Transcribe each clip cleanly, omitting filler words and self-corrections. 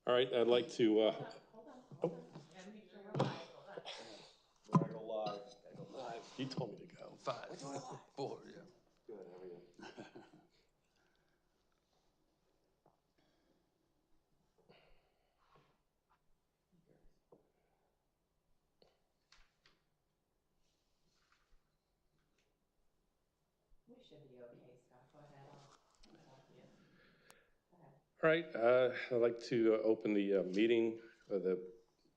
All right, I'd like to, Hold on. Gotta make sure we're live, hold on. Gotta go live. Gotta go live. you told me to go. 5, We're doing it live. 4, yeah. Good, how are you? We should be okay, Scott, go ahead, I'll talk to you. Go ahead. All right, I'd like to open the meeting of the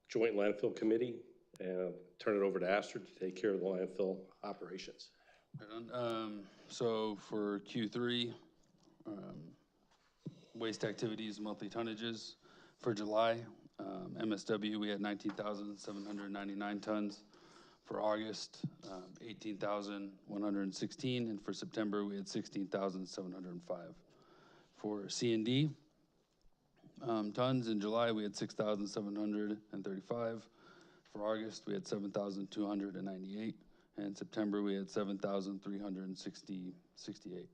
Joint Landfill Committee and turn it over to Astrid to take care of the landfill operations. So for Q3, waste activities, monthly tonnages. For July, MSW, we had 19,799 tons. For August, 18,116, and for September, we had 16,705. For C&D, tons in July, we had 6,735. For August, we had 7,298. And September, we had 7,368.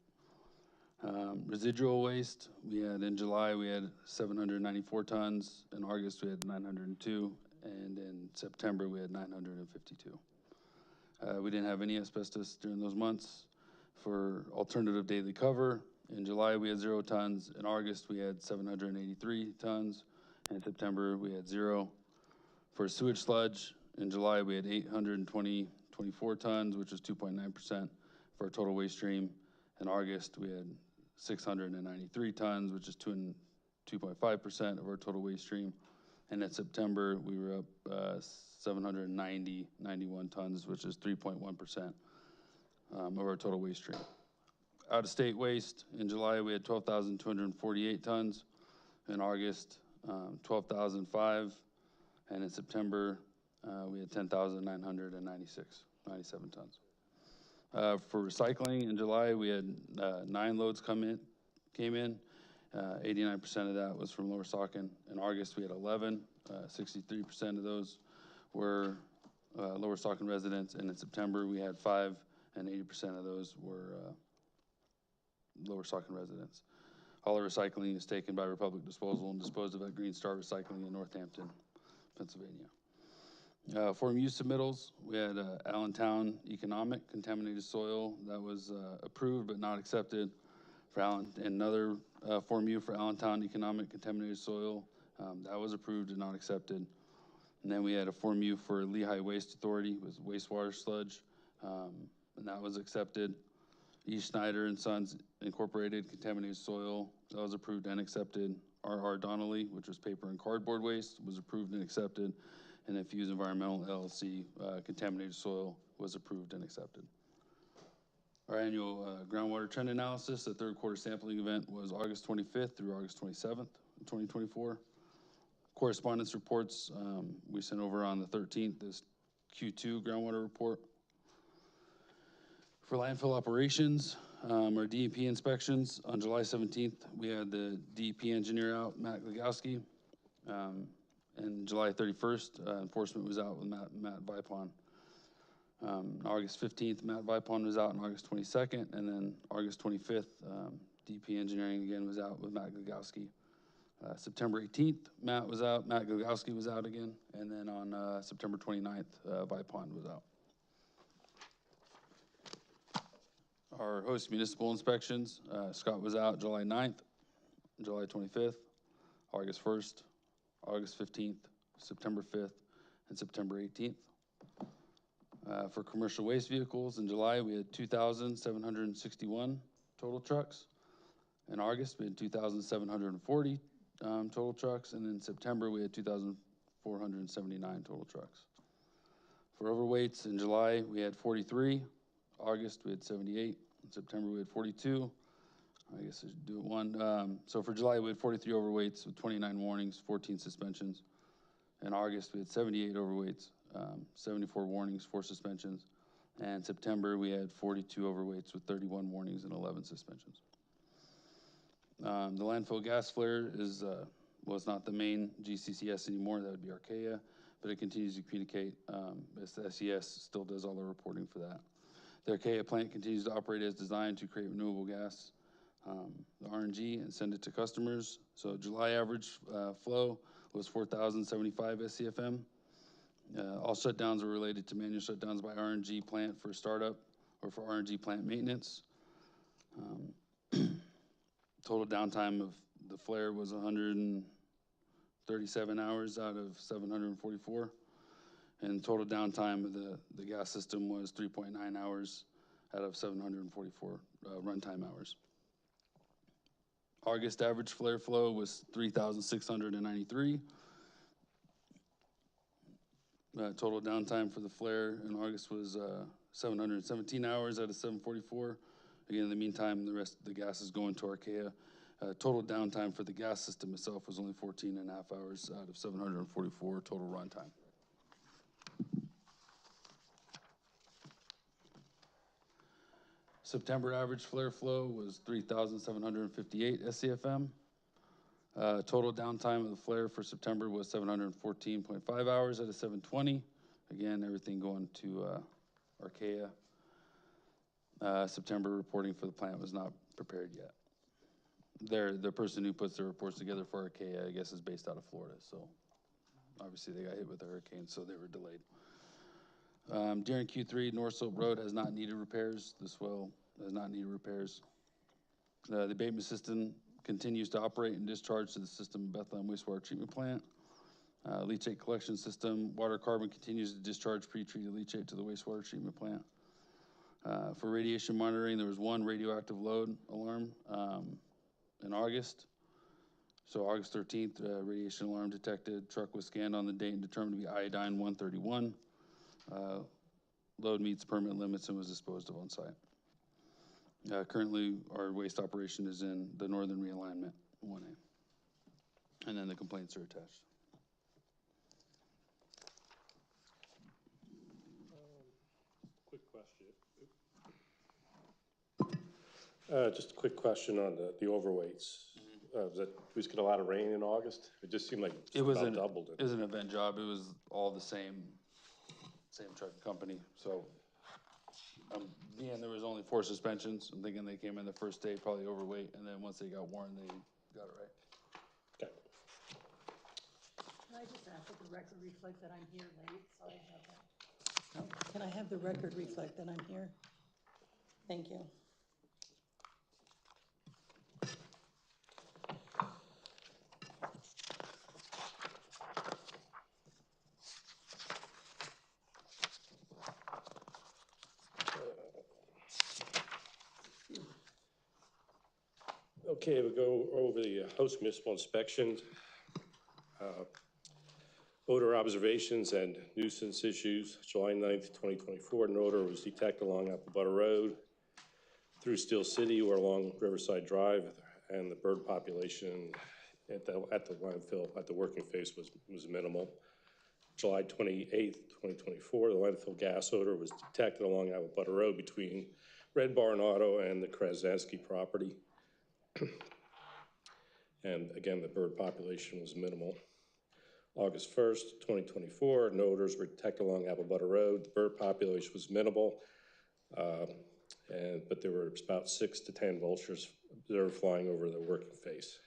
Residual waste, we had in July, we had 794 tons. In August, we had 902. And in September, we had 952. We didn't have any asbestos during those months. For alternative daily cover, in July, we had 0 tons. In August, we had 783 tons. In September, we had 0. For sewage sludge, in July, we had 824 tons, which was 2.9% for our total waste stream. In August, we had 693 tons, which is 2.5% of our total waste stream. And in September, we were up 791 tons, which is 3.1% of our total waste stream. Out-of-state waste, in July, we had 12,248 tons. In August, 12,005. And in September, we had 10,997 tons. For recycling, in July, we had 9 loads came in. 89% of that was from Lower Saucon. In August, we had 11. 63% of those were Lower Saucon residents. And in September, we had 5, and 80% of those were Lower Saucon residents. All our recycling is taken by Republic Disposal and disposed of at Green Star Recycling in Northampton, Pennsylvania. For use submittals, we had Allentown Economic Contaminated Soil that was approved but not accepted. For another Form U for Allentown Economic Contaminated Soil that was approved and not accepted. And then we had a Form U for Lehigh Waste Authority with wastewater sludge, and that was accepted. E. Schneider and Sons Incorporated Contaminated Soil, that was approved and accepted. R.R. Donnelly, which was paper and cardboard waste, was approved and accepted. And then Fuse Environmental LLC, contaminated soil, was approved and accepted. Our annual groundwater trend analysis, the third quarter sampling event was August 25th through August 27th, 2024. Correspondence reports, we sent over on the 13th, this Q2 groundwater report. For landfill operations, our DEP inspections, on July 17th, we had the DEP engineer out, Matt Glagowski. And July 31st, enforcement was out with Matt Vipon. August 15th, Matt Vipon was out on August 22nd, and then August 25th, DEP engineering again was out with Matt Glagowski. September 18th, Matt Glagowski was out again, and then on September 29th, Vipon was out. Our host municipal inspections, Scott was out July 9th, July 25th, August 1st, August 15th, September 5th, and September 18th. For commercial waste vehicles, in July, we had 2,761 total trucks. In August, we had 2,740 total trucks, and in September, we had 2,479 total trucks. For overweights, in July, we had 43. August, we had 78. In September, we had 42. I guess I should do it one. So for July, we had 43 overweights with 29 warnings, 14 suspensions. In August, we had 78 overweights, 74 warnings, 4 suspensions. And September, we had 42 overweights with 31 warnings and 11 suspensions. The landfill gas flare is, well, it's not the main GCCS anymore. That would be Archaea, but it continues to communicate. The SES still does all the reporting for that. The Archaea plant continues to operate as designed to create renewable gas. the RNG and send it to customers. So July average flow was 4,075 SCFM. All shutdowns were related to manual shutdowns by RNG plant for startup or for RNG plant maintenance. Total downtime of the flare was 137 hours out of 744. And total downtime of the gas system was 3.9 hours out of 744 runtime hours. August average flare flow was 3,693. Total downtime for the flare in August was 717 hours out of 744. Again, in the meantime, the rest of the gas is going to Archaea. Total downtime for the gas system itself was only 14.5 hours out of 744 total runtime. September average flare flow was 3,758 SCFM. Total downtime of the flare for September was 714.5 hours out of 720. Again, everything going to Archaea. September reporting for the plant was not prepared yet. The person who puts the reports together for Archaea, I guess, is based out of Florida. So obviously they got hit with a hurricane, so they were delayed. During Q3, North Slope Road has not needed repairs. This well has not needed repairs. The abatement system continues to operate and discharge to the system Bethlehem Wastewater Treatment Plant. Leachate collection system, water carbon continues to discharge pre-treated leachate to the wastewater treatment plant. For radiation monitoring, there was one radioactive load alarm in August. So August 13th, radiation alarm detected. Truck was scanned on the date and determined to be iodine 131. Load meets permit limits and was disposed of on site. Currently, our waste operation is in the northern realignment 1A. And then the complaints are attached. Quick question. Just a quick question on the overweights. We just get a lot of rain in August? It just seemed like It was about doubled. It was an event job. It was all the same truck company. So there was only 4 suspensions. I'm thinking they came in the first day probably overweight, and then once they got worn, they got it right. Okay. Can I just ask that the record reflect that I'm here late? Sorry about that. Oh, can I have the record reflect that I'm here? Thank you. Okay, we'll go over the host municipal inspections, odor observations and nuisance issues. July 9th, 2024, an odor was detected along Apple Butter Road through Steel City or along Riverside Drive, and the bird population at the landfill at the working phase was minimal. July 28th, 2024, the landfill gas odor was detected along Apple Butter Road between Red Barn Auto and the Krasansky property. And again, the bird population was minimal. August 1st, 2024, no odors were detected along Apple Butter Road. The bird population was minimal, but there were about 6 to 10 vultures observed flying over the working face.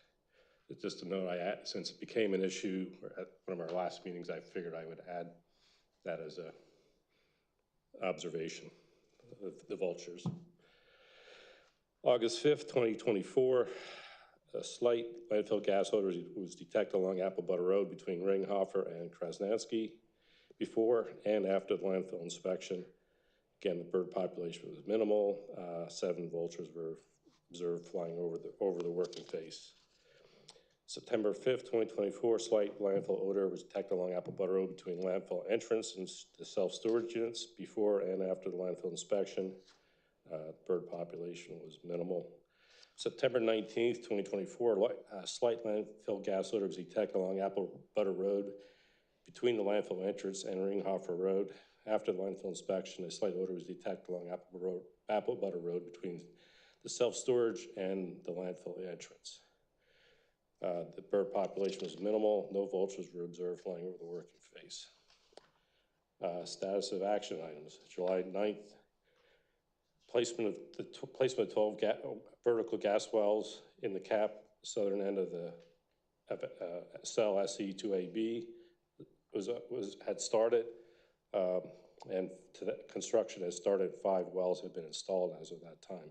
It's just a note since it became an issue at one of our last meetings, I figured I would add that as a observation of the vultures. August 5th, 2024, a slight landfill gas odor was detected along Apple Butter Road between Ringhofer and Krasnansky before and after the landfill inspection. Again, the bird population was minimal. 7 vultures were observed flying over the working face. September 5th, 2024, slight landfill odor was detected along Apple Butter Road between landfill entrance and the self-storage units before and after the landfill inspection. Bird population was minimal. September 19th, 2024, slight landfill gas odor was detected along Apple Butter Road between the landfill entrance and Ringhofer Road. After the landfill inspection, a slight odor was detected along Apple Butter Road between the self-storage and the landfill entrance. The bird population was minimal. No vultures were observed flying over the working face. Status of action items. July 9th, placement of 12 vertical gas wells in the cap southern end of the cell SE2AB had started, and construction has started. 5 wells have been installed as of that time.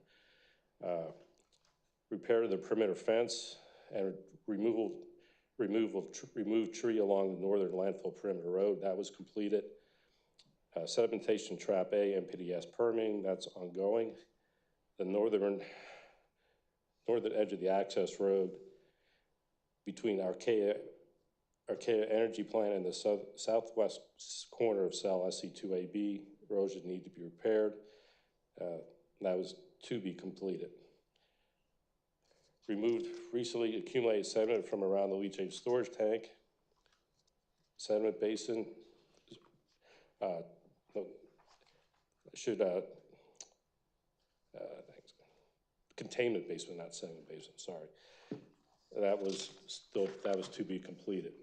Repair of the perimeter fence and removed tree along the northern landfill perimeter road, that was completed. Sedimentation trap A, NPDS permitting, that's ongoing. The northern edge of the access road between Archaea Energy Plant and the southwest corner of cell SE2AB, erosion need to be repaired. That was to be completed. Removed recently accumulated sediment from around the leachate storage tank. Sediment basin containment basin, not sediment basin, sorry. That was to be completed.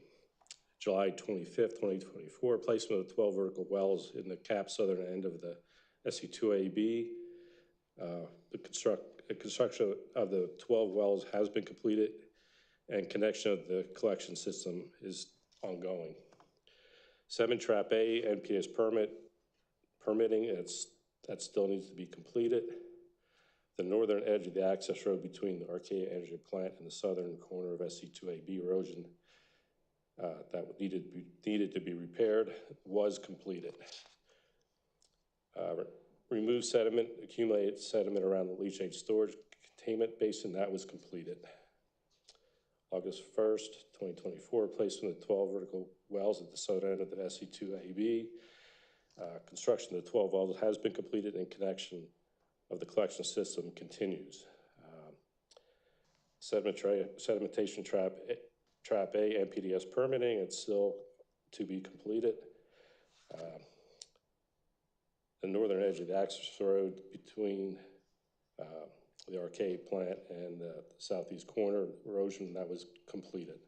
July 25th, 2024, placement of 12 vertical wells in the cap southern end of the SE2AB. The construction of the 12 wells has been completed, and connection of the collection system is ongoing. Sediment trap A, NPS permitting, that still needs to be completed. The northern edge of the access road between the Archaea Energy Plant and the southern corner of SE2AB erosion that needed to be repaired was completed. Remove sediment, accumulated sediment around the leachate storage containment basin, that was completed. August 1st, 2024, placement of 12 vertical wells at the southern end of the SE2AB. Construction of the 12 wells has been completed, and connection of the collection system continues. Sedimentation trap A, NPDS permitting, it's still to be completed. The northern edge of the access road between the Archaea plant and the southeast corner erosion, that was completed.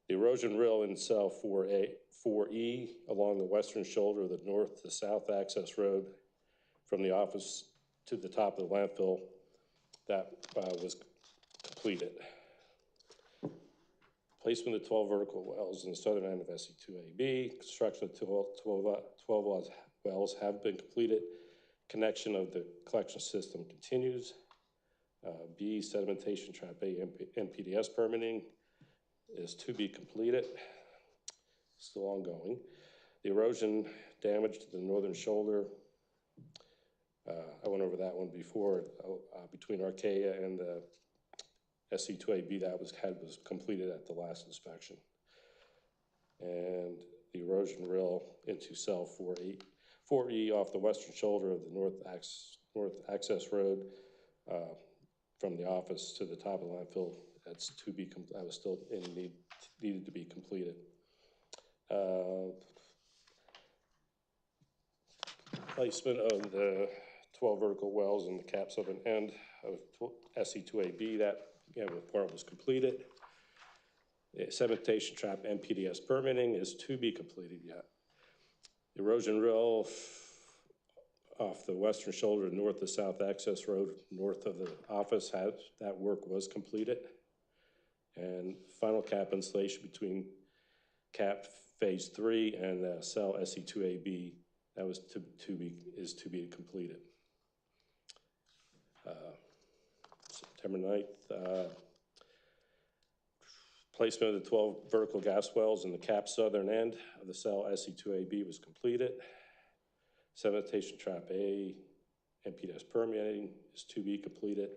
The erosion rill in cell 4E along the western shoulder of the north to south access road from the office to the top of the landfill, that was completed. Placement of 12 vertical wells in the southern end of SE2AB. Construction of 12 wells have been completed. Connection of the collection system continues. B, sedimentation trap A, NPDS permitting is to be completed, still ongoing. The erosion damage to the northern shoulder, I went over that one before, between Archaea and the SE2AB, that was completed at the last inspection. And the erosion rill into cell 4E off the western shoulder of the north access road from the office to the top of the landfill, that was still needed to be completed. Placement of the 12 vertical wells in the cap southern end of SE2AB, that report was completed. Sedimentation trap NPDS permitting is to be completed yet. Erosion rill off the western shoulder north to south access road north of the office, that work was completed. And final cap installation between cap phase 3 and cell SE2AB, that was to be completed. September 9th, placement of the 12 vertical gas wells in the cap southern end of the cell SE2AB was completed. Sedimentation trap A, NPDS permitting is to be completed.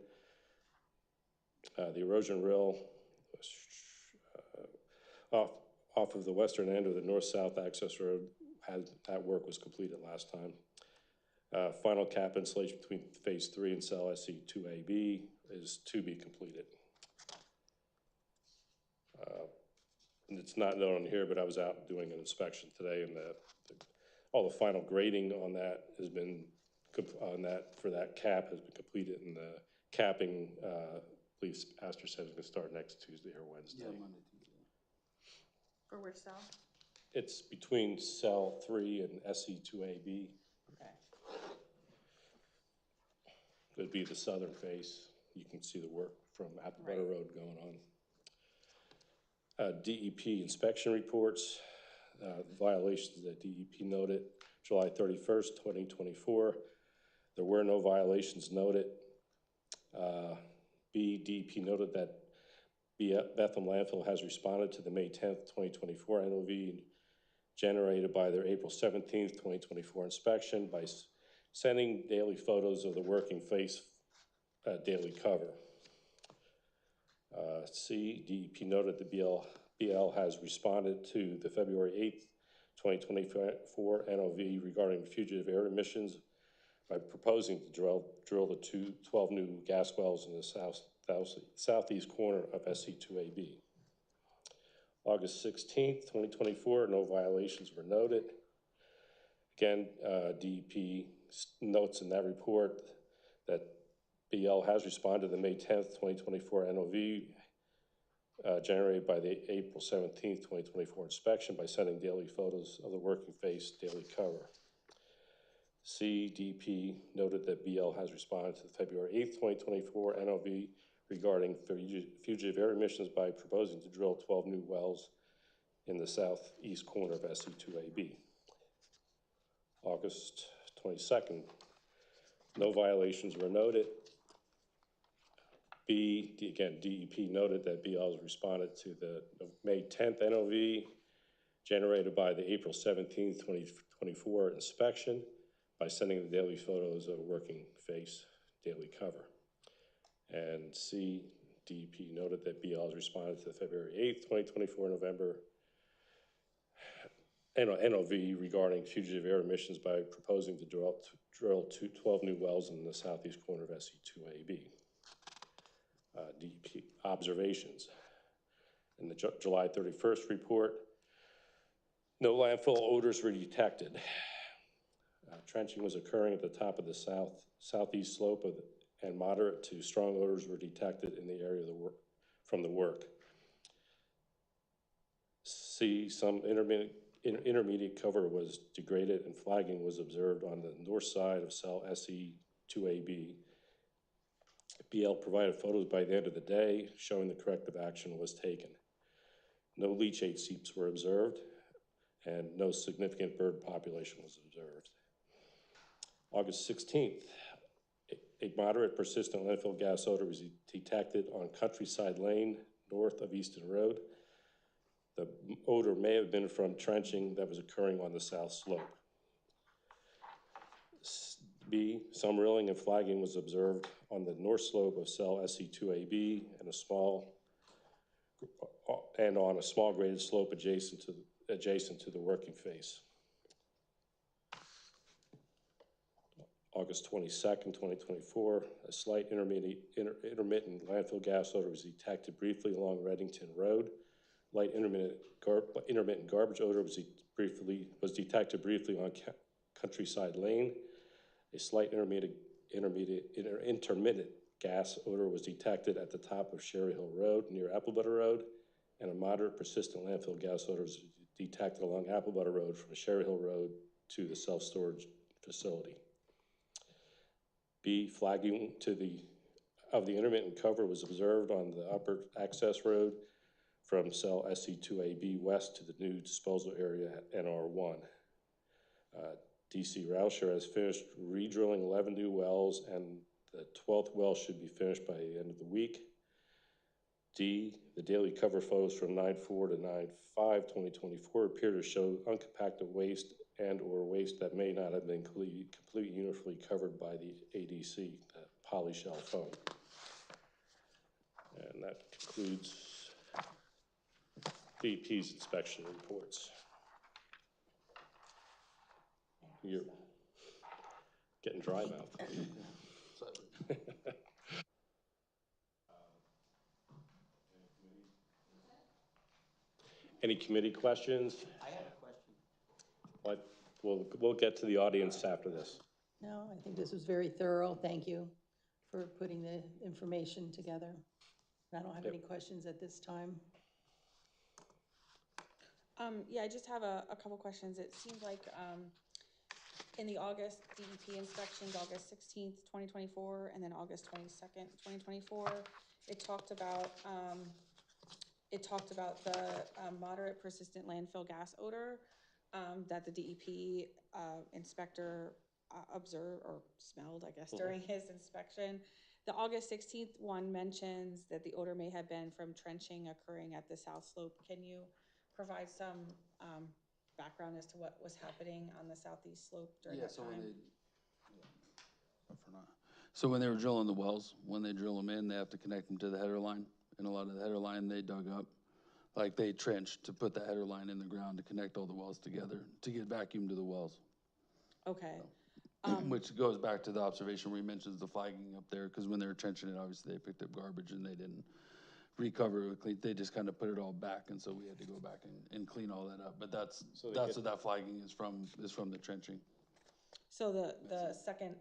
The erosion rill off of the western end of the north-south access road, that work was completed last time. Final cap installation between phase 3 and cell SE2AB is to be completed. And it's not known here, but I was out doing an inspection today, and all the final grading on that has been for that cap has been completed, and the capping, I believe Pastor said, is going to start next Tuesday or Wednesday. Yeah, Monday, Tuesday. For which cell? It's between cell 3 and SE2AB. Okay. would be the southern face. You can see the work from Apple Butter Road going on. DEP inspection reports, violations that DEP noted, July 31st, 2024. There were no violations noted. B, DEP noted that Bethel Landfill has responded to the May 10th, 2024 NOV generated by their April 17th, 2024 inspection by sending daily photos of the working face daily cover. C, DEP noted the BL has responded to the February 8th, 2024 NOV regarding fugitive air emissions by proposing to drill the 12 new gas wells in the southeast corner of SC2AB. August 16th, 2024, no violations were noted. Again, DEP notes in that report that BL has responded to the May 10th, 2024 NOV generated by the April 17th, 2024 inspection by sending daily photos of the working face daily cover. C, DEP noted that BL has responded to the February 8th, 2024 NOV regarding fugitive air emissions by proposing to drill 12 new wells in the southeast corner of SC2AB. August 22nd, no violations were noted. B, again, DEP noted that BL has responded to the May 10th NOV generated by the April 17th, 2024 inspection by sending the daily photos of working face daily cover. And C, DEP noted that BL has responded to the February 8th, 2024 November NOV regarding fugitive air emissions by proposing to drill 12 new wells in the southeast corner of SC2AB. DEP observations. In the July 31st report, no landfill odors were detected. Trenching was occurring at the top of the southeast slope and moderate to strong odors were detected in the area of from the work. C, some intermediate cover was degraded and flagging was observed on the north side of cell SE2AB. BL provided photos by the end of the day showing the corrective action was taken. No leachate seeps were observed and no significant bird population was observed. August 16th, a moderate persistent landfill gas odor was detected on Countryside Lane north of Easton Road. The odor may have been from trenching that was occurring on the south slope. B, some rilling and flagging was observed on the north slope of cell SC2AB and on a small graded slope adjacent to the working face. August 22nd, 2024, a slight intermittent landfill gas odor was detected briefly along Reddington Road. Light intermittent garbage odor was detected briefly on Countryside Lane. A slight intermittent gas odor was detected at the top of Sherry Hill Road near Apple Butter Road, and a moderate persistent landfill gas odor was detected along Apple Butter Road from Sherry Hill Road to the self-storage facility. B, flagging of the intermittent cover was observed on the upper access road from cell SC2AB west to the new disposal area at NR1. DC Rauscher has finished redrilling 11 new wells and the 12th well should be finished by the end of the week. D, the daily cover photos from 9/4 to 9/5/2024 appear to show uncompacted waste and or waste that may not have been completely uniformly covered by the ADC, the polyshell foam. And that concludes DEP's inspection reports. You're getting dry mouth. Any committee questions? I have a question. What? We'll get to the audience after this. No, I think this was very thorough. Thank you for putting the information together. I don't have any questions at this time. Yeah, I just have a couple questions. It seems like in the August DEP inspections, August 16th, 2024, and then August 22nd, 2024, it talked about the moderate persistent landfill gas odor that the DEP inspector observed or smelled, I guess, during his inspection. The August 16th one mentions that the odor may have been from trenching occurring at the south slope. Can you provide some background as to what was happening on the southeast slope during that time? So when they were drilling the wells, when they drill them in, they have to connect them to the header line. And a lot of the header line they dug up, like they trenched to put the header line in the ground to connect all the wells together, to get vacuum to the wells. Okay. Which goes back to the observation where he mentions the flagging up there, because when they were trenching it, obviously they picked up garbage and they didn't recover it clean. They just kind of put it all back, and so we had to go back and clean all that up. But that's what that flagging is from the trenching. So the second,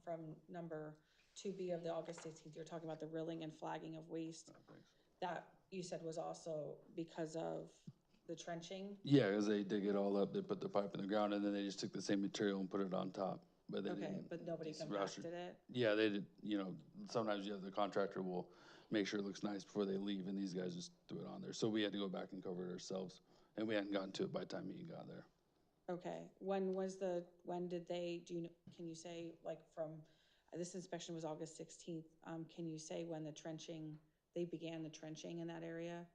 from number 2B of the August 16th, you're talking about the rilling and flagging of waste. That you said was also because of the trenching? Yeah, because they dig it all up, they put the pipe in the ground, and then they just took the same material and put it on top. But they Okay, didn't. but nobody compacted it? Yeah, they did, sometimes the contractor will make sure it looks nice before they leave, and these guys just threw it on there. So we had to go back and cover it ourselves, and we hadn't gotten to it by the time he got there. Okay, can you say, like, from, this inspection was August 16th, can you say when they began the trenching in that area?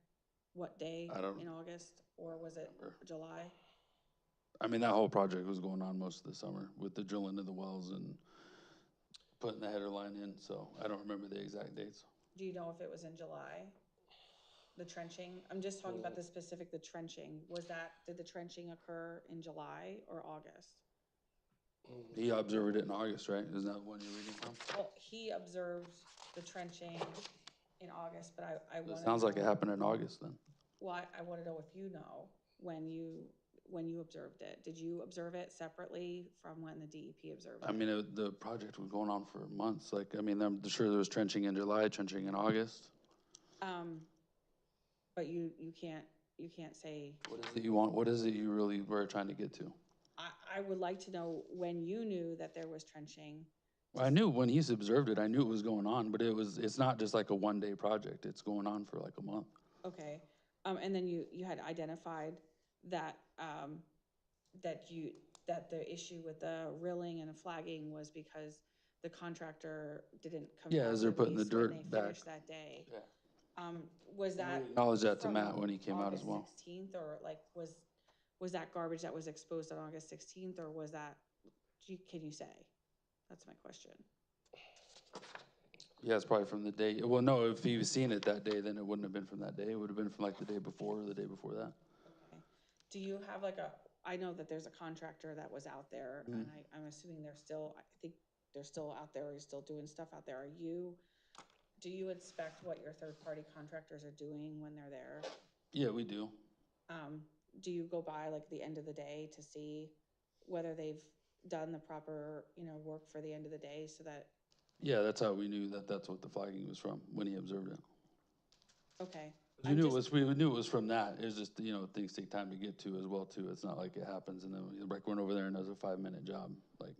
What day in August, or was it July? I mean, that whole project was going on most of the summer with the drilling of the wells and putting the header line in, so I don't remember the exact dates. Do you know if it was in July? The trenching? I'm just talking about the trenching. Did the trenching occur in July or August? He observed it in August, right? Isn't that the one you're reading from? Well, he observed the trenching in August, but I want to. Sounds like it happened in August then. Well, I want to know if you know when you observed it. Did you observe it separately from when the DEP observed it? I mean, the project was going on for months. Like, I mean, I'm sure there was trenching in July, trenching in August. But you can't say. What is it you want? What is it you really were trying to get to? I would like to know when you knew that there was trenching. Well, I knew when he's observed it, I knew it was going on, but it's not just like a one-day project. It's going on for like a month. Okay, and then you had identified that that the issue with the rilling and the flagging was because the contractor didn't come. Yeah, as they're putting the dirt back that day. Yeah. Was that? Acknowledge that to Matt when he came out as well. August 16th, or like was that garbage that was exposed on August 16th, or was that? Can you say? That's my question. Yeah, it's probably from the day. Well, no, if he was seeing it that day, then it wouldn't have been from that day. It would have been from like the day before or the day before that. Okay. Do you have I know that there's a contractor that was out there, and I'm assuming I think they're still out there, or you're still doing stuff out there. Do you inspect what your third-party contractors are doing when they're there? Yeah, we do. Do you go by like the end of the day to see whether they've done the proper, work for the end of the day, so that? Yeah, that's how we knew that's what the flagging was from when he observed it. Okay. We knew it was from that. It was just, things take time to get to as well too. It's not like it happens and then like went over there and does a 5-minute job. Like,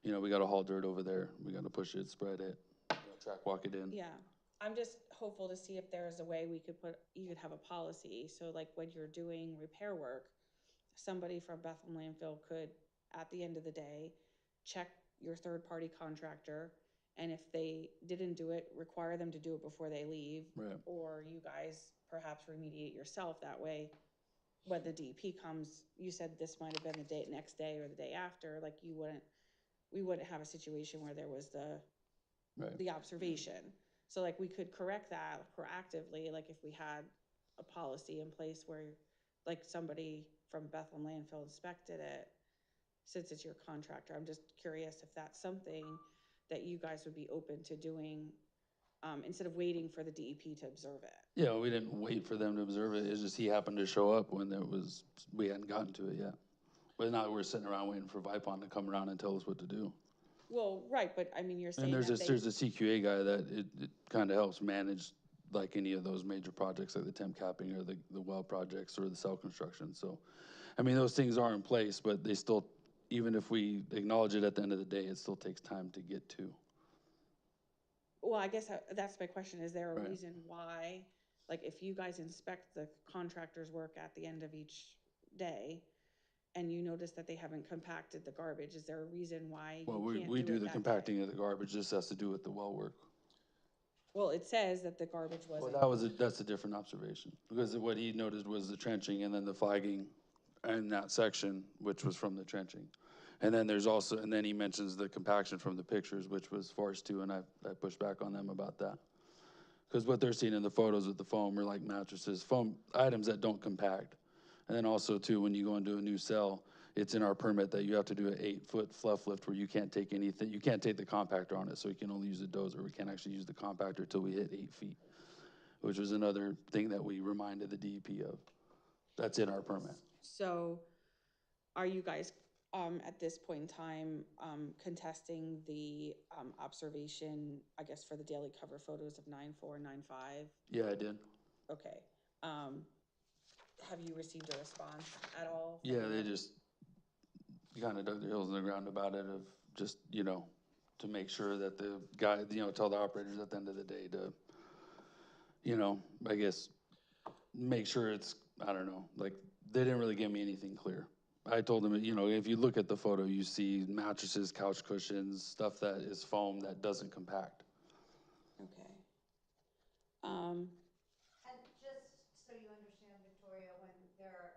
we got to haul dirt over there. We got to push it, spread it, track walk it in. Yeah. I'm just hopeful to see if there's a way you could have a policy. So like when you're doing repair work, somebody from Bethlehem Landfill could, at the end of the day, check your third-party contractor, and if they didn't do it, require them to do it before they leave. Right. Or you guys perhaps remediate yourself that way. When the DEP comes, you said this might have been the next day or the day after, like we wouldn't have a situation where there was the observation. So like we could correct that proactively, like if we had a policy in place where like somebody from Bethlehem Landfill inspected it, since it's your contractor. I'm just curious if that's something that you guys would be open to doing, instead of waiting for the DEP to observe it. Yeah, we didn't wait for them to observe it. It's just he happened to show up when we hadn't gotten to it yet. But now we're sitting around waiting for Vipon to come around and tell us what to do. Well, right, but I mean, you're saying and there's a CQA guy that it kind of helps manage like any of those major projects like the temp capping or the well projects or the cell construction. So, I mean, those things are in place, but they still even if we acknowledge it at the end of the day, it still takes time to get to. Well, I guess that's my question. Is there a Right. reason why, like, if you guys inspect the contractor's work at the end of each day and you notice that they haven't compacted the garbage, is there a reason why Well, you can't we do do it the that day? compacting of the garbage, this has to do with the well work. Well, it says that the garbage Well, wasn't. that's a different observation, because what he noticed was the trenching and then the flagging in that section, which was from the trenching. And then there's also, and then he mentions the compaction from the pictures, which was farce too, and I pushed back on them about that. Because what they're seeing in the photos with the foam are like mattresses, foam items that don't compact. And then also too, when you go into a new cell, it's in our permit that you have to do an 8-foot fluff lift where you can't take anything, you can't take the compactor on it, so you can only use the dozer. We can't actually use the compactor till we hit 8 feet, which was another thing that we reminded the DEP of. That's in our permit. So are you guys, at this point in time, contesting the, observation, I guess, for the daily cover photos of 9/4 and 9/5? Yeah, I did. Okay. Have you received a response at all? from Yeah, they them? just kind of dug their heels in the ground about it of just, to make sure that the guy, tell the operators at the end of the day to, I guess, make sure it's, I don't know, like, they didn't really give me anything clear. I told them, if you look at the photo, you see mattresses, couch cushions, stuff that is foam that doesn't compact. Okay. And just so you understand, Victoria, when there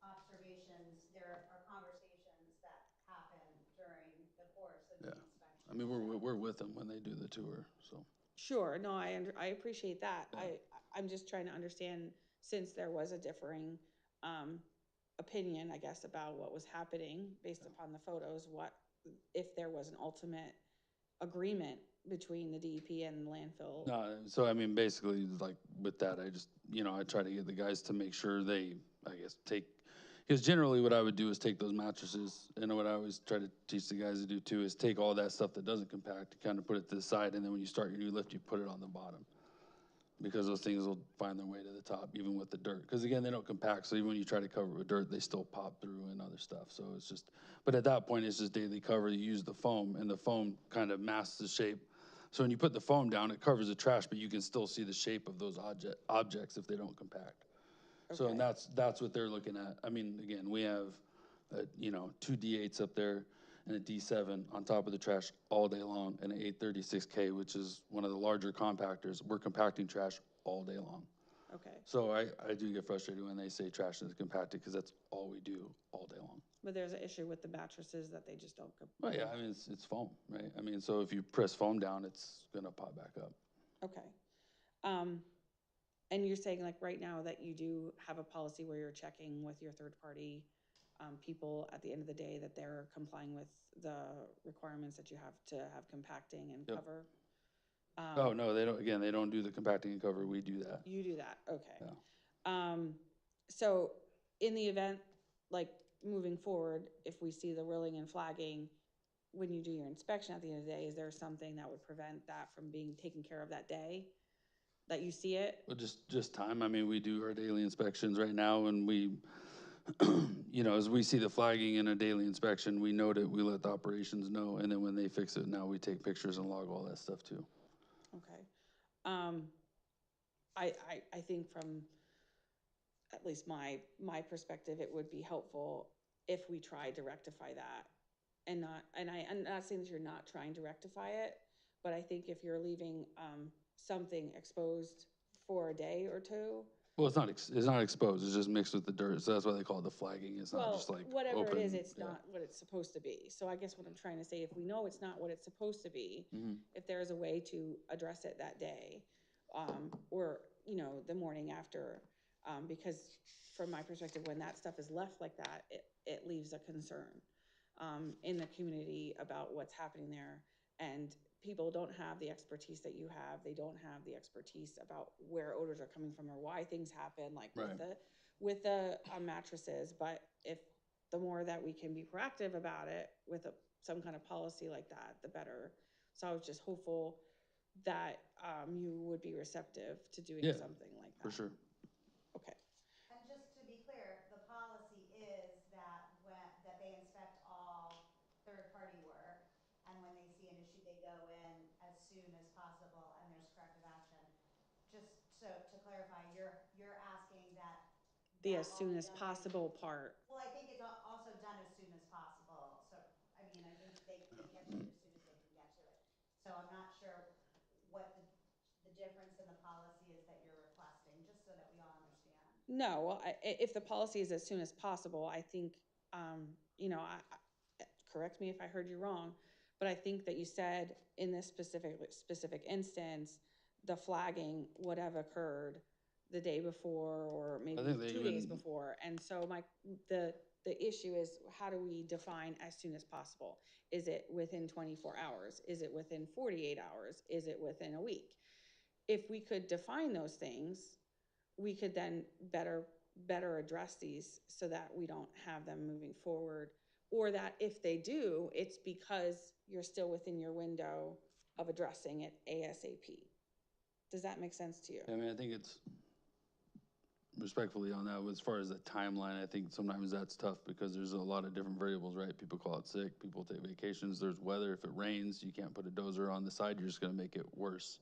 are observations, there are conversations that happen during the course of the Yeah. inspection. I mean, we're with them when they do the tour, so. Sure, no, I appreciate that. I'm just trying to understand, since there was a differing, opinion, I guess, about what was happening based upon the photos, if there was an ultimate agreement between the DEP and the landfill? No, so I mean, basically, like, with that, I just, I try to get the guys to make sure they, I guess, because generally what I would do is take those mattresses, and what I always try to teach the guys to do too is take all that stuff that doesn't compact, kind of put it to the side, and then when you start your new lift, you put it on the bottom. Because those things will find their way to the top, even with the dirt. Because again, they don't compact, so even when you try to cover it with dirt, they still pop through and other stuff. So it's just, but at that point, it's just daily cover. You use the foam, and the foam kind of masks the shape. So when you put the foam down, it covers the trash, but you can still see the shape of those objects if they don't compact. So, and Okay. that's what they're looking at. I mean, again, we have, 2 D8s up there and a D7 on top of the trash all day long, and an 836K, which is one of the larger compactors. We're compacting trash all day long. Okay, So I do get frustrated when they say trash is compacted, because that's all we do all day long. but there's an issue with the mattresses that they just don't. Well, yeah, I mean, it's foam, right? I mean, so if you press foam down, it's gonna pop back up. Okay. And you're saying, like, right now that you do have a policy where you're checking with your third-party people at the end of the day that they're complying with the requirements that you have to have compacting and Yep. cover? Oh, no, they don't, again, they don't do the compacting and cover, we do that. You do that, okay. Yeah. So in the event, like, moving forward, if we see the rilling and flagging, when you do your inspection at the end of the day, is there something that would prevent that from being taken care of that day? That you see it? Well, just time. I mean, we do our daily inspections right now, and we, as we see the flagging in a daily inspection, we note it, we let the operations know, and then when they fix it, now we take pictures and log all that stuff too. Okay. I think from at least my perspective, it would be helpful if we tried to rectify that. I'm not saying that you're not trying to rectify it, but I think if you're leaving, something exposed for a day or two. Well, it's not exposed, it's just mixed with the dirt, so that's why they call it the flagging. It's not just like Whatever open. it is, it's Yeah. not what it's supposed to be. So I guess what I'm trying to say, if we know it's not what it's supposed to be, Mhm. if there's a way to address it that day, or, the morning after, because from my perspective, when that stuff is left like that, it leaves a concern, in the community about what's happening there. And people don't have the expertise that you have. They don't have the expertise about where odors are coming from or why things happen, like Right. with the mattresses. But if the more that we can be proactive about it with some kind of policy like that, the better. So I was just hopeful that you would be receptive to doing Yeah, something like that. For sure. And just to be clear, the policy is that that they inspect all so to clarify, you're asking that. The that as all soon be as done by- possible part. Well, I think it's also done as soon as possible, so, I mean, I think they can get to it as soon as they can get to it. So I'm not sure what the difference in the policy is that you're requesting, just so that we all understand. No, well, if the policy is as soon as possible, I think, you know, correct me if I heard you wrong, but I think that you said in this specific instance, the flagging would have occurred the day before or maybe think they 2 days even- before. And so the issue is, how do we define as soon as possible? Is it within 24 hours? Is it within 48 hours? Is it within a week? If we could define those things, we could then better address these so that we don't have them moving forward. Or that if they do, it's because you're still within your window of addressing it ASAP. Does that make sense to you? I mean, I think it's, respectfully on that, as far as the timeline, I think sometimes that's tough because there's a lot of different variables, right? People call it sick, people take vacations, there's weather. If it rains, you can't put a dozer on the side, you're just gonna make it worse,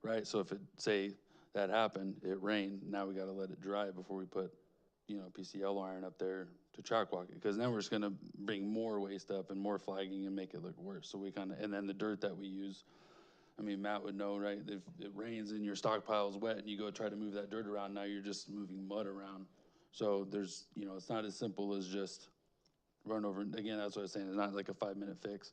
right? So if it, say that happened, it rained, now we gotta let it dry before we put, you know, PCL iron up there to track walk it. Because then we're just gonna bring more waste up and more flagging and make it look worse. So we kinda, and then the dirt that we use, I mean, Matt would know, right? If it rains and your stockpile is wet and you go try to move that dirt around, now you're just moving mud around. So there's, you know, it's not as simple as just run over. Again, that's what I was saying. It's not like a 5-minute fix.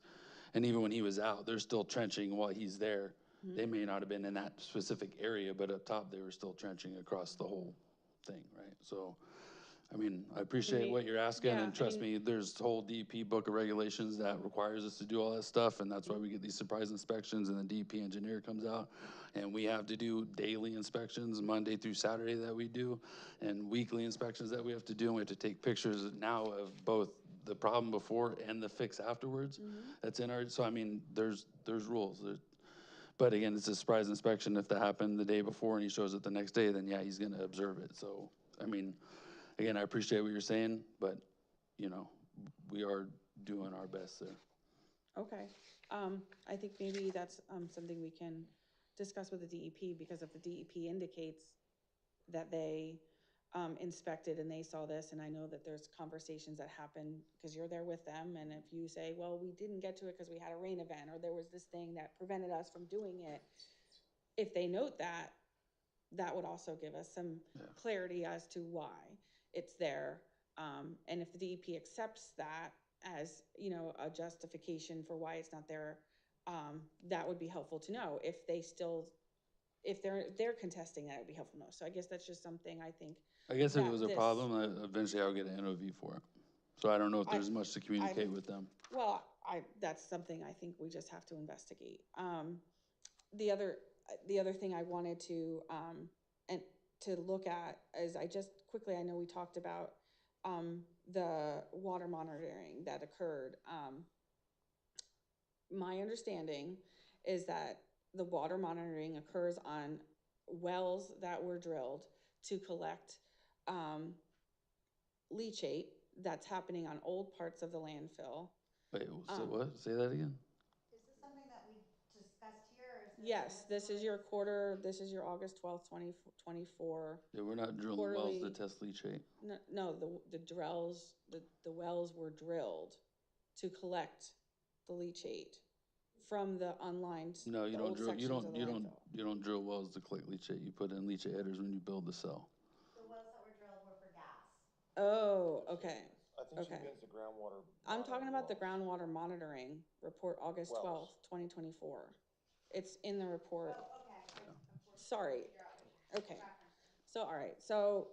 And even when he was out, they're still trenching while he's there. They may not have been in that specific area, but up top, they were still trenching across the whole thing, right? So, I mean, I appreciate what you're asking, Yeah, and trust me, there's a whole DEP book of regulations that requires us to do all that stuff, and that's why we get these surprise inspections, and the DEP engineer comes out, and we have to do daily inspections, Monday through Saturday that we do, and weekly inspections that we have to do, and we have to take pictures now of both the problem before and the fix afterwards. That's in our, so I mean, there's rules. But again, it's a surprise inspection. If that happened the day before and he shows it the next day, then yeah, he's gonna observe it. So, I mean, again, I appreciate what you're saying, but, you know, we are doing our best there. Okay, I think maybe that's, something we can discuss with the DEP, because if the DEP indicates that they, inspected and they saw this, and I know that there's conversations that happen, because you're there with them, and if you say, well, we didn't get to it because we had a rain event, or there was this thing that prevented us from doing it, if they note that, that would also give us some clarity as to why it's there. And if the DEP accepts that as, you know, a justification for why it's not there, that would be helpful to know. If they still, if they're contesting that, it would be helpful to know. So I guess that's just something I think. I guess if it that was a this- problem, eventually I'll get an NOV for it. So I don't know if there's much to communicate with them. Well, that's something I think we just have to investigate. The other thing I wanted to, and to look at is, I know we talked about, the water monitoring that occurred. My understanding is that the water monitoring occurs on wells that were drilled to collect, leachate that's happening on old parts of the landfill. Wait, so what? Say that again? Is this something that we discussed here, or is this? Yes, this is your August 12th, 2024. Yeah, we're not drilling wells to test leachate. No, the wells were drilled to collect the leachate from the unlined, No, you the don't old drill, sections of the landfill. you don't drill wells to collect leachate. You put in leachate headers when you build the cell. The wells that were drilled were for gas. Oh, okay. I think she Okay. means the groundwater. I'm talking about the monitoring groundwater monitoring report, August Wells. 12th, 2024. It's in the report. Oh, okay. Sorry. Figure out which Okay. reference. So, all right, so,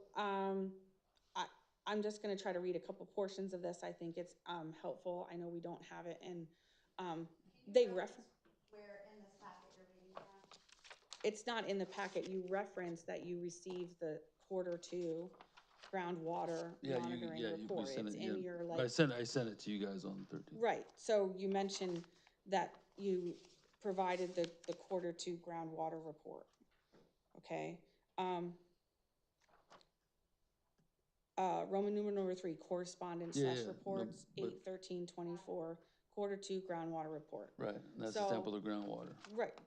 I'm just gonna try to read a couple portions of this. I think it's, helpful. I know we don't have it, and, they reference, Where in this packet you're reading from? it's not in the packet. You referenced that you received the Q2 groundwater monitoring report. sent It's it, in yeah. your, I like, sent it to you guys on the 13th. right, so you mentioned that you provided the Q2 groundwater report, okay? Roman numeral #3, correspondence Yeah, / no, reports, but- 8/13/24, Q2 groundwater report. Right, that's a So- sample of groundwater. Right,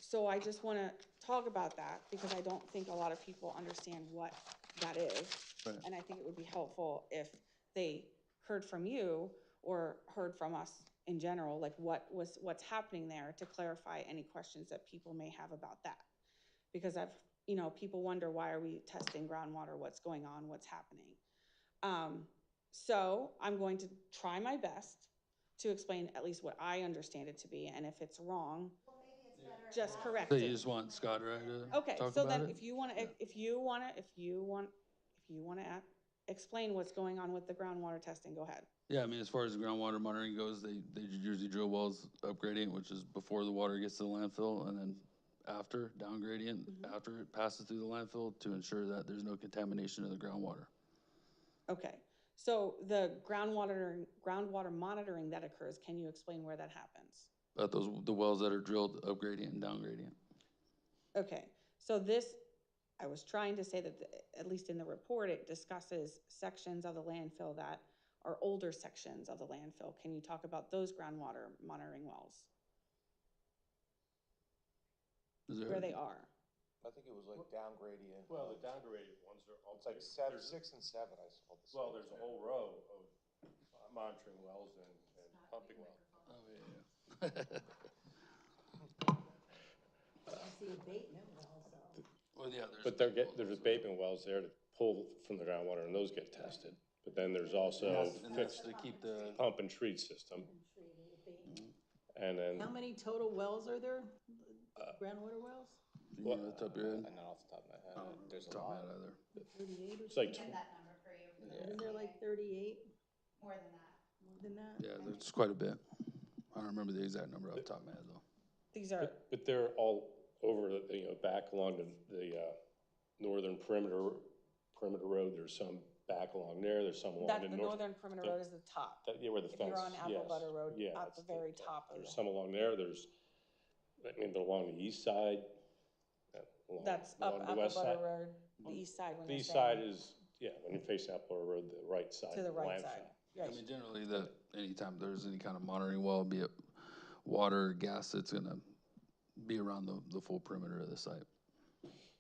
So I just want to talk about that because I don't think a lot of people understand what that is. Right. And I think it would be helpful if they heard from you or heard from us in general, like what's happening there, to clarify any questions that people may have about that. Because people wonder, why are we testing groundwater? What's going on? What's happening? So I'm going to try my best to explain at least what I understand it to be, and if it's wrong, Well, maybe it's better. just correct So it. you just want Scott or I to Okay, talk so about then it? if you want to explain what's going on with the groundwater testing, go ahead. Yeah, I mean, as far as groundwater monitoring goes, they usually drill wells up gradient, which is before the water gets to the landfill, and then after, down gradient, after it passes through the landfill, to ensure that there's no contamination of the groundwater. Okay, so the groundwater monitoring that occurs, can you explain where that happens? At the wells that are drilled up gradient and down gradient. Okay, so I was trying to say that, at least in the report, it discusses sections of the landfill that are older sections of the landfill. Can you talk about those groundwater monitoring wells? Where they are? I think it was like down gradient. Well, the downgraded ones are all. It's like there's- 6 and 7, I saw this. Well, there's a whole row of monitoring wells and pumping wells. Oh, yeah. I see abatement wells though. Well, yeah, But there's abatement wells there to pull from the groundwater, and those get tested. But then there's also and that's to keep the, pump and treat system, Treated abatement. and then. How many total wells are there? Groundwater wells? you know, the top of your head? Not off the top of my head. There's a Top of lot. my head either. 38 or It's like Get that number for you. Isn't there like 38? More than that. More than that? Yeah, there's quite a bit. I don't remember the exact number off the top of my head, though. These are, But they're all over, back along the northern perimeter road. There's some back along there, there's some along that, the the north. northern perimeter road is the top. Yeah, where the If fence, you're on Apple yes, Butter Road, yeah, at the that's very top of There's it. some along there, they're along the east side. That's along up the Apple west Butter side. Road, the east side when The you're east saying. side is, when you face Apple Butter Road, the right side. To the of right landfill. side. I Right. mean, generally, anytime there's any kind of monitoring well, be it water or gas, it's gonna be around the full perimeter of the site.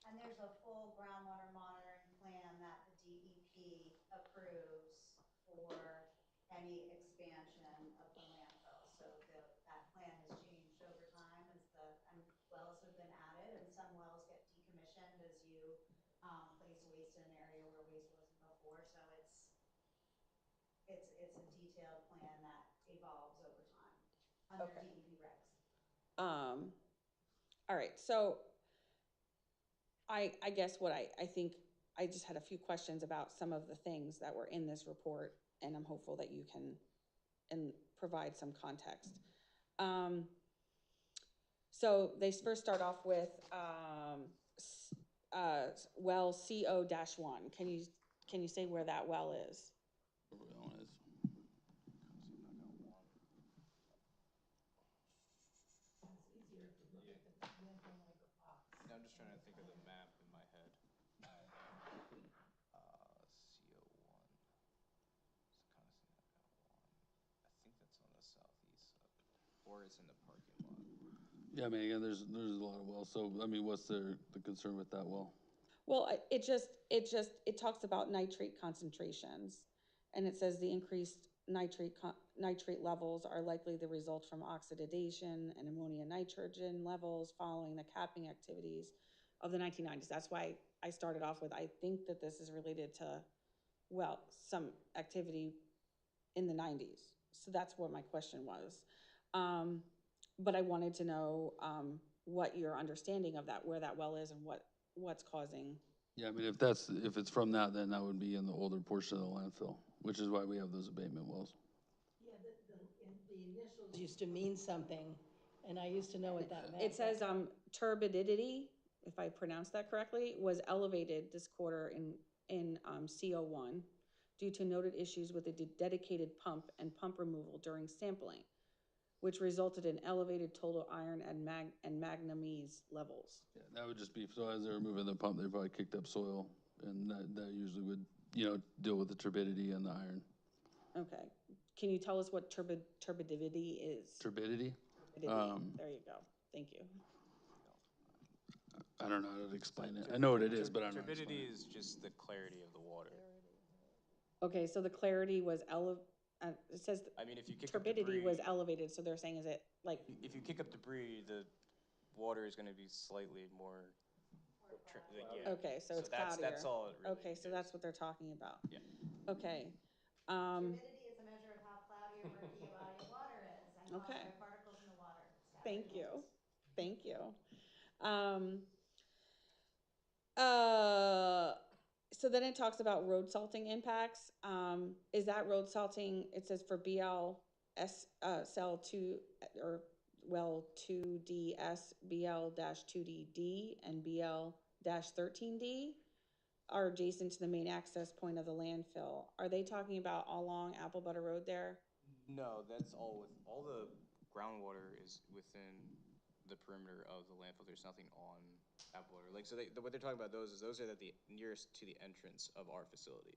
And there's a full groundwater monitoring plan that the DEP approves for any expansion of the landfill. So that plan has changed over time and wells have been added, and some wells get decommissioned as you place waste in an area where waste wasn't before. So it's a detailed plan that evolves over time under Okay. DEP regs. All right, so I guess what I think, I just had a few questions about some of the things that were in this report, and I'm hopeful that you can provide some context. So they first start off with well CO-1. Can you say where that well is? Where we're going is- I'm just trying to think of the map in my head. CO1. It's kind of seeing that one. I think that's on the southeast side, or it's in the parking lot. Yeah, I mean, again, there's a lot of wells, so, I mean, what's the concern with that well? Well, it talks about nitrate concentrations, and it says the increased nitrate levels are likely the result from oxidation and ammonia nitrogen levels following the capping activities of the 1990s. That's why I started off with, I think that this is related to, well, some activity in the 90s. So that's what my question was. But I wanted to know what your understanding of that, where that well is and what's causing. Yeah, I mean, if it's from that, then that would be in the older portion of the landfill, which is why we have those abatement wells. Yeah, the initials used to mean something, and I used to know what that meant. It says turbidity, if I pronounced that correctly, was elevated this quarter in CO1 due to noted issues with a dedicated pump and pump removal during sampling, which resulted in elevated total iron and manganese levels. Yeah, that would just be, so as they're moving the pump, they probably kicked up soil, and that usually would, deal with the turbidity and the iron. Okay. Can you tell us what turbidity is? Turbidity? Turbidity. There you go. Thank you. I don't know how to explain it. I know what it is, but I don't know. how to explain Turbidity it. is just the clarity of the water. Okay, so the clarity was it says I mean, if you kick up turbidity debris, was elevated, so they're saying is it like, if you kick up debris, the water is gonna be slightly more, yeah. okay, so it's That's cloudier. all it really Okay, so is. that's what they're talking about. Yeah. Okay, Turbidity is a measure of how cloudy or murky a body of water is and caused Okay. by particles in the water. scattered thank in you, winds. thank you. Uh, so then it talks about road salting impacts. Is that road salting, it says for BLS, cell 2, or well, 2DS, BL-2DD, and BL-13D are adjacent to the main access point of the landfill. Are they talking about all along Apple Butter Road there? No, that's all the groundwater is within the perimeter of the landfill. There's nothing on Apple Water. Like, so what they're talking about those are the nearest to the entrance of our facility.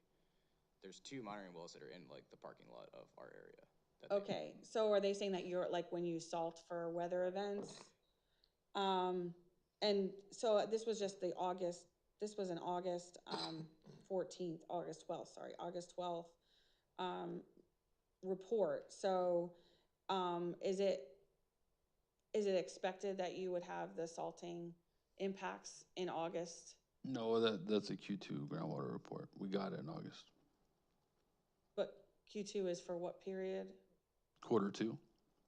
There's 2 monitoring wells that are in like the parking lot of our area. Okay, so are they saying that you're, like, when you salt for weather events? And so this was just this was an August 14th, August 12th, sorry, August 12th report. So is it expected that you would have the salting impacts in August? No, that's a Q2 groundwater report. We got it in August. But Q2 is for what period? Q2.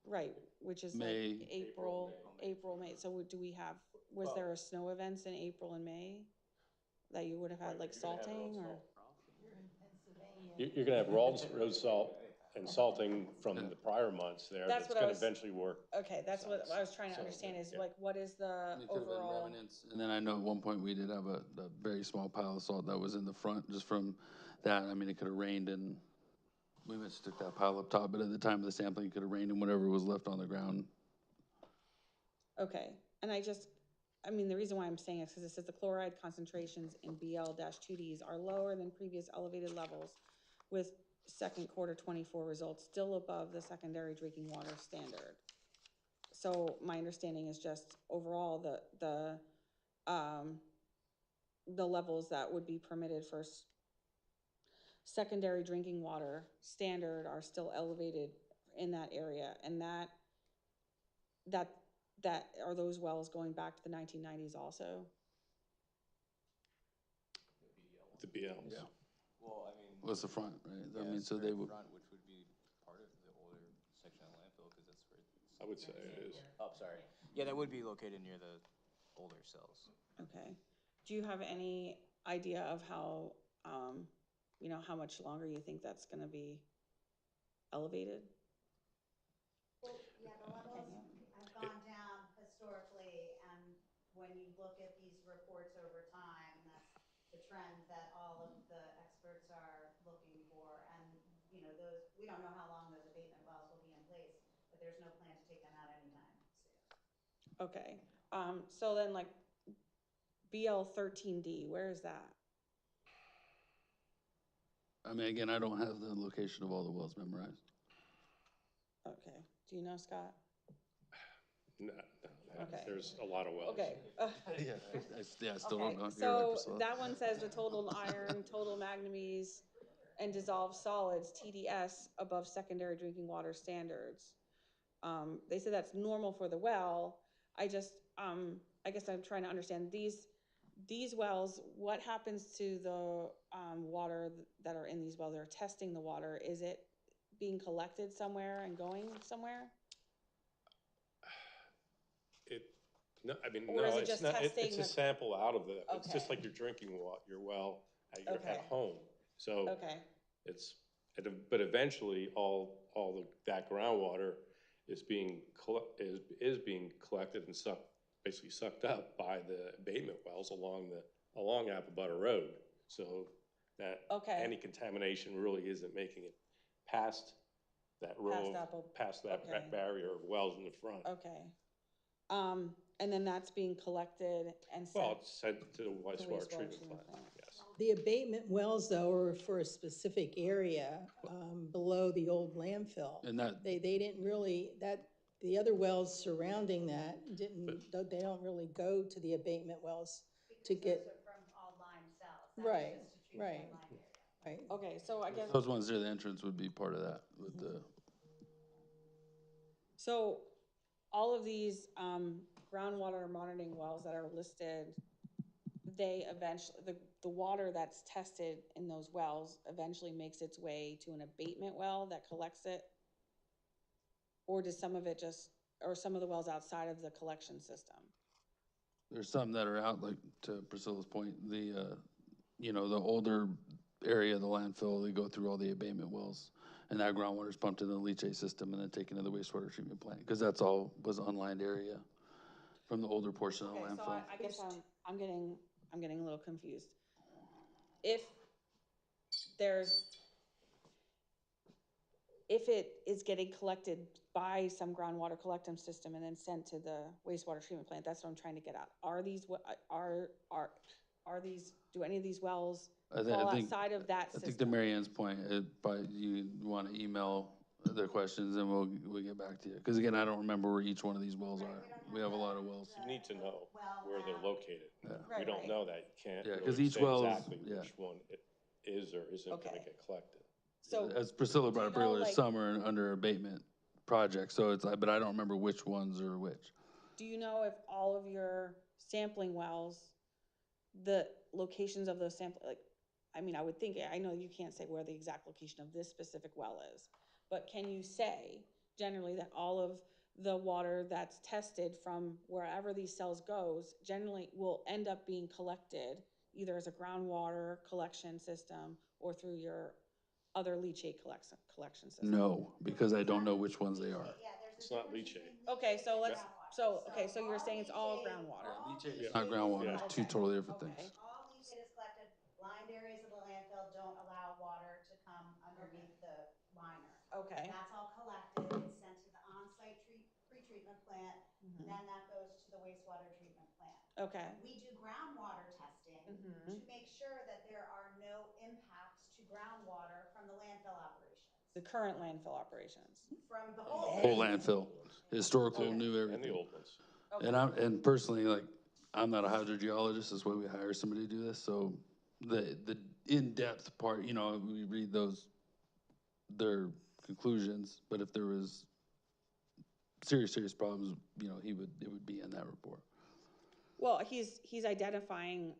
Right, which is May. like April, May. So do we have, was there a snow events in April and May that you would have had like salting or? You're gonna have road salt and salting from the prior months there. That's That's what I gonna was- eventually work. Okay, that's what I was trying to So, understand is yeah. like, what is the It could have been overall? remnants. And then I know at one point we did have a very small pile of salt that was in the front just from that. I mean, it could have rained and we mistook that pile up top, but at the time of the sampling, it could have rained and whatever was left on the ground. Okay, and I mean, the reason why I'm saying it is because it says the chloride concentrations in BL-2Ds are lower than previous elevated levels, with second quarter 24 results still above the secondary drinking water standard. So my understanding is just overall the levels that would be permitted for secondary drinking water standard are still elevated in that area, and that are those wells going back to the 1990s also? The BLs. Yeah. Well, I mean. What's the front, right? I Yeah, mean, so they would, front, which would be part of the older section of landfill, because that's where it's. I would say it is. Oh, sorry. Yeah, that would be located near the older cells. Okay. Do you have any idea of how, how much longer you think that's gonna be elevated? Well, yeah, the levels have gone down historically, and when you look at these reports over time, that's the trend that all of the experts are looking for. And, we don't know how long those abatement wells will be in place, but there's no plan to take them out anytime soon. Okay, so then like BL-13D, where is that? I mean, again, I don't have the location of all the wells memorized. Okay, do you know, Scott? No, Okay. there's a lot of wells. Okay. Yeah, I still don't know. You're right, So Priscilla. that one says the total iron, total manganese, and dissolved solids, TDS, above secondary drinking water standards. They say that's normal for the well. I guess I'm trying to understand these wells, what happens to the water that are in these wells? They're testing the water. Is it being collected somewhere and going somewhere? No, I mean, Or no, is it it's just not, testing it's a the- sample out of the, it's just Okay. like you're drinking your well at Okay. home. So Okay, but eventually that groundwater is being collected and basically sucked up by the abatement wells along Apple Butter Road. So that Okay. any contamination really isn't making it past that row, past that okay. barrier of wells in the front. okay. And then that's being collected and sent? Well, it's sent to the wastewater wastewater treatment treatment plant, plant. yes. The abatement wells, though, are for a specific area below the old landfill. And that, They didn't really, the other wells surrounding that they don't really go to the abatement wells to Because get, those are from all lime cells. That was right, just to treat right, one lime area. right. Okay, so I guess, Those ones near the entrance would be part of that with the, so all of these, groundwater monitoring wells that are listed, they eventually, the water that's tested in those wells eventually makes its way to an abatement well that collects it? Or does some of it just, or some of the wells outside of the collection system? there's some that are out, like to Priscilla's point, the, you know, the older area of the landfill, they go through all the abatement wells. And that groundwater is pumped into the leachate system and then taken to the wastewater treatment plant, because that's all was unlined area from the older portion of the Okay, so landfill. I guess I'm getting a little confused. If it is getting collected by some groundwater collection system and then sent to the wastewater treatment plant, that's what I'm trying to get at. Are these, do any of these wells fall outside of that I think to system? Mary Ann's point, you want to email the questions and we'll get back to you. Because again, I don't remember where each one of these wells are. We have a lot of wells. You need to know where they're located. We Right, don't right. know that. You can't Yeah, 'cause really each say well is- exactly yeah. which one it is or isn't gonna Okay. get collected. So, As Priscilla brought up know, earlier, like- some are under abatement projects, so it's, but I don't remember which ones are which. do you know if all of your sampling wells, the locations of those sample, like, I mean, I would think, I know you can't say where the exact location of this specific well is, but can you say generally that all of the water that's tested from wherever these cells goes generally will end up being collected either as a groundwater collection system or through your other leachate collection system? No, because I don't know which ones they are. Yeah, there's a It's not difference leachate. between Okay, leachate so and let's, groundwater. so you're saying it's all leachate- groundwater? all Leachate is leachate not groundwater, Yeah. it's two totally different Okay. things. All leachate is collected, lined areas of the landfill don't allow water to come underneath the liner. Okay. That's all collected, it's sent to the on-site pre-treatment plant, Mhm. then that goes to the wastewater treatment plant. Okay. We do groundwater testing to make sure that there are no impacts to groundwater from the landfill operations. The current landfill operations. From the whole. Whole landfill, historical, Okay. new And the everything. old ones. And personally, like, I'm not a hydrogeologist, that's why we hire somebody to do this, so the in-depth part, you know, we read their conclusions, but if there was serious problems, you know, it would be in that report. Well, he's identifying,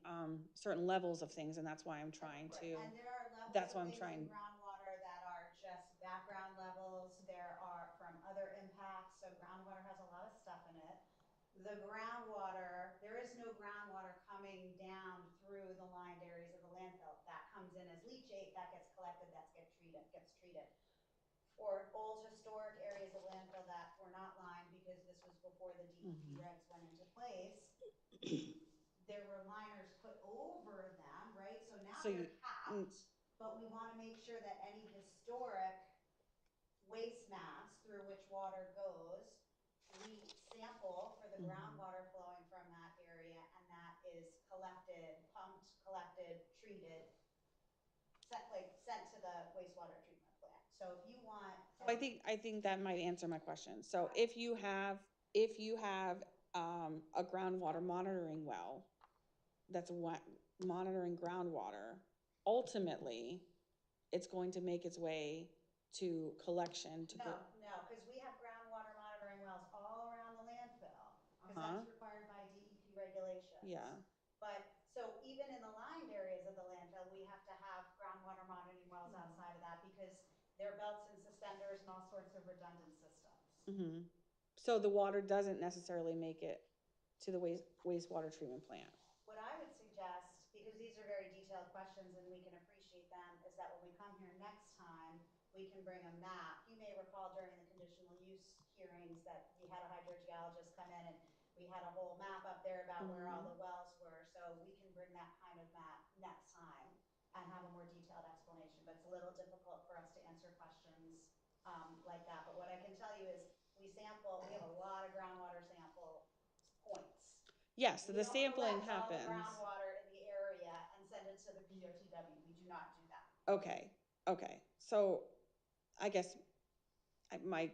certain levels of things, and that's why I'm trying to, And there are levels that's of what I'm things trying. in groundwater that are just background levels. There are from other impacts, so groundwater has a lot of stuff in it. The groundwater, there is no groundwater coming down through the lined areas of the landfill. That comes in as leachate, that gets collected, gets treated. For old historic areas of landfill that were not lined because this was before the DEP regs went into place, there were liners put over them, right? So now So they're capped, but we want to make sure that any historic waste mass through which water goes, we sample for the groundwater flowing from that area, and that is collected, pumped, collected, treated, sent to the wastewater treatment plant. So if you want. I think that might answer my question. So if you have a groundwater monitoring well that's monitoring groundwater, ultimately, it's going to make its way to collection to go. No, because we have groundwater monitoring wells all around the landfill, because that's required by DEP regulations. Yeah. But, so even in the lined areas of the landfill, we have to have groundwater monitoring wells outside of that, because they're belts and suspenders and all sorts of redundant systems. So the water doesn't necessarily make it to the wastewater treatment plant. What I would suggest, because these are very detailed questions and we can appreciate them, is that when we come here next time, we can bring a map. You may recall during the conditional use hearings that we had a hydrogeologist come in and we had a whole map up there about where all the wells were. So we can bring that kind of map next time and have a more detailed explanation. But it's a little difficult for us to answer questions like that. But what I can tell you is we have a lot of groundwater sample points. Yes, so the sampling collect all the happens. groundwater in the area and send it to the POTW. We do not do that. Okay. So I guess my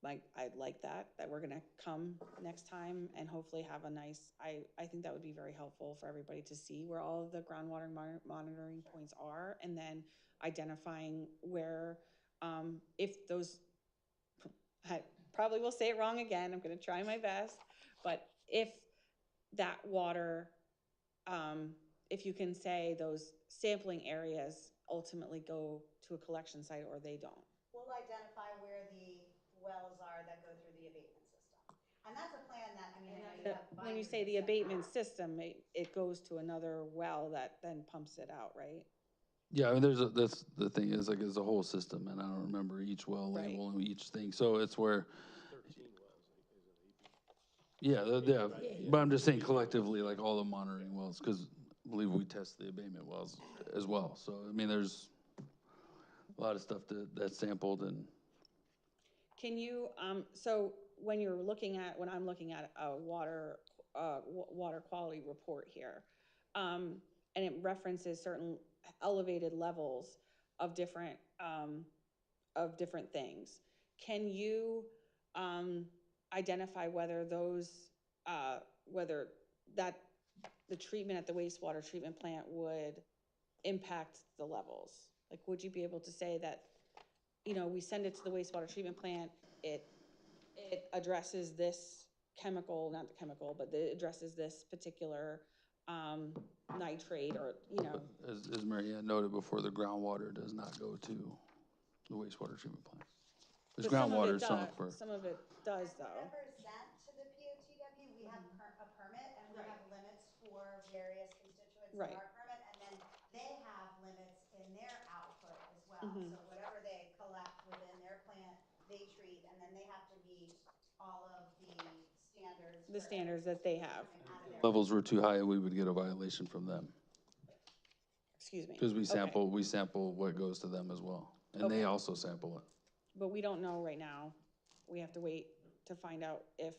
I'd like that we're gonna come next time and hopefully have a nice, I think that would be very helpful for everybody to see where all of the groundwater monitoring points are, and then identifying where, if those, I probably will say it wrong again, I'm gonna try my best, but if that water, if you can say those sampling areas ultimately go to a collection site or they don't. We'll identify where the wells are that go through the abatement system. And that's a plan that, I mean, I know you have. When you binders say and the stuff. abatement system, it goes to another well that then pumps it out, right? Yeah, I mean, that's the thing is like, it's a whole system, and I don't remember each well Right. label and each thing, so it's where. Yeah, but I'm just saying collectively, like all the monitoring wells, because I believe we test the abatement wells as well, so, I mean, there's a lot of stuff that's sampled and. Can you, so when I'm looking at a water quality report here, and it references certain elevated levels of different things, can you, identify whether those, whether that, the treatment at the wastewater treatment plant would impact the levels? Like, would you be able to say that, we send it to the wastewater treatment plant, it addresses this chemical, not the chemical, but it addresses this particular, nitrate or, As Mary Ann noted before, the groundwater does not go to the wastewater treatment plant. There's But groundwater, some for. some of it does though. Whatever is sent to the POTW, we have a permit and we have limits for various constituents of Right. our permit. And then they have limits in their output as well. Mm-hmm. So whatever they collect within their plant, they treat, and then they have to meet all of the standards. The for standards that they have. coming out of their- Levels were too high, we would get a violation from them. Excuse me. Because we Okay. sample what goes to them as well, and they Okay. also sample it. But we don't know right now. We have to wait to find out if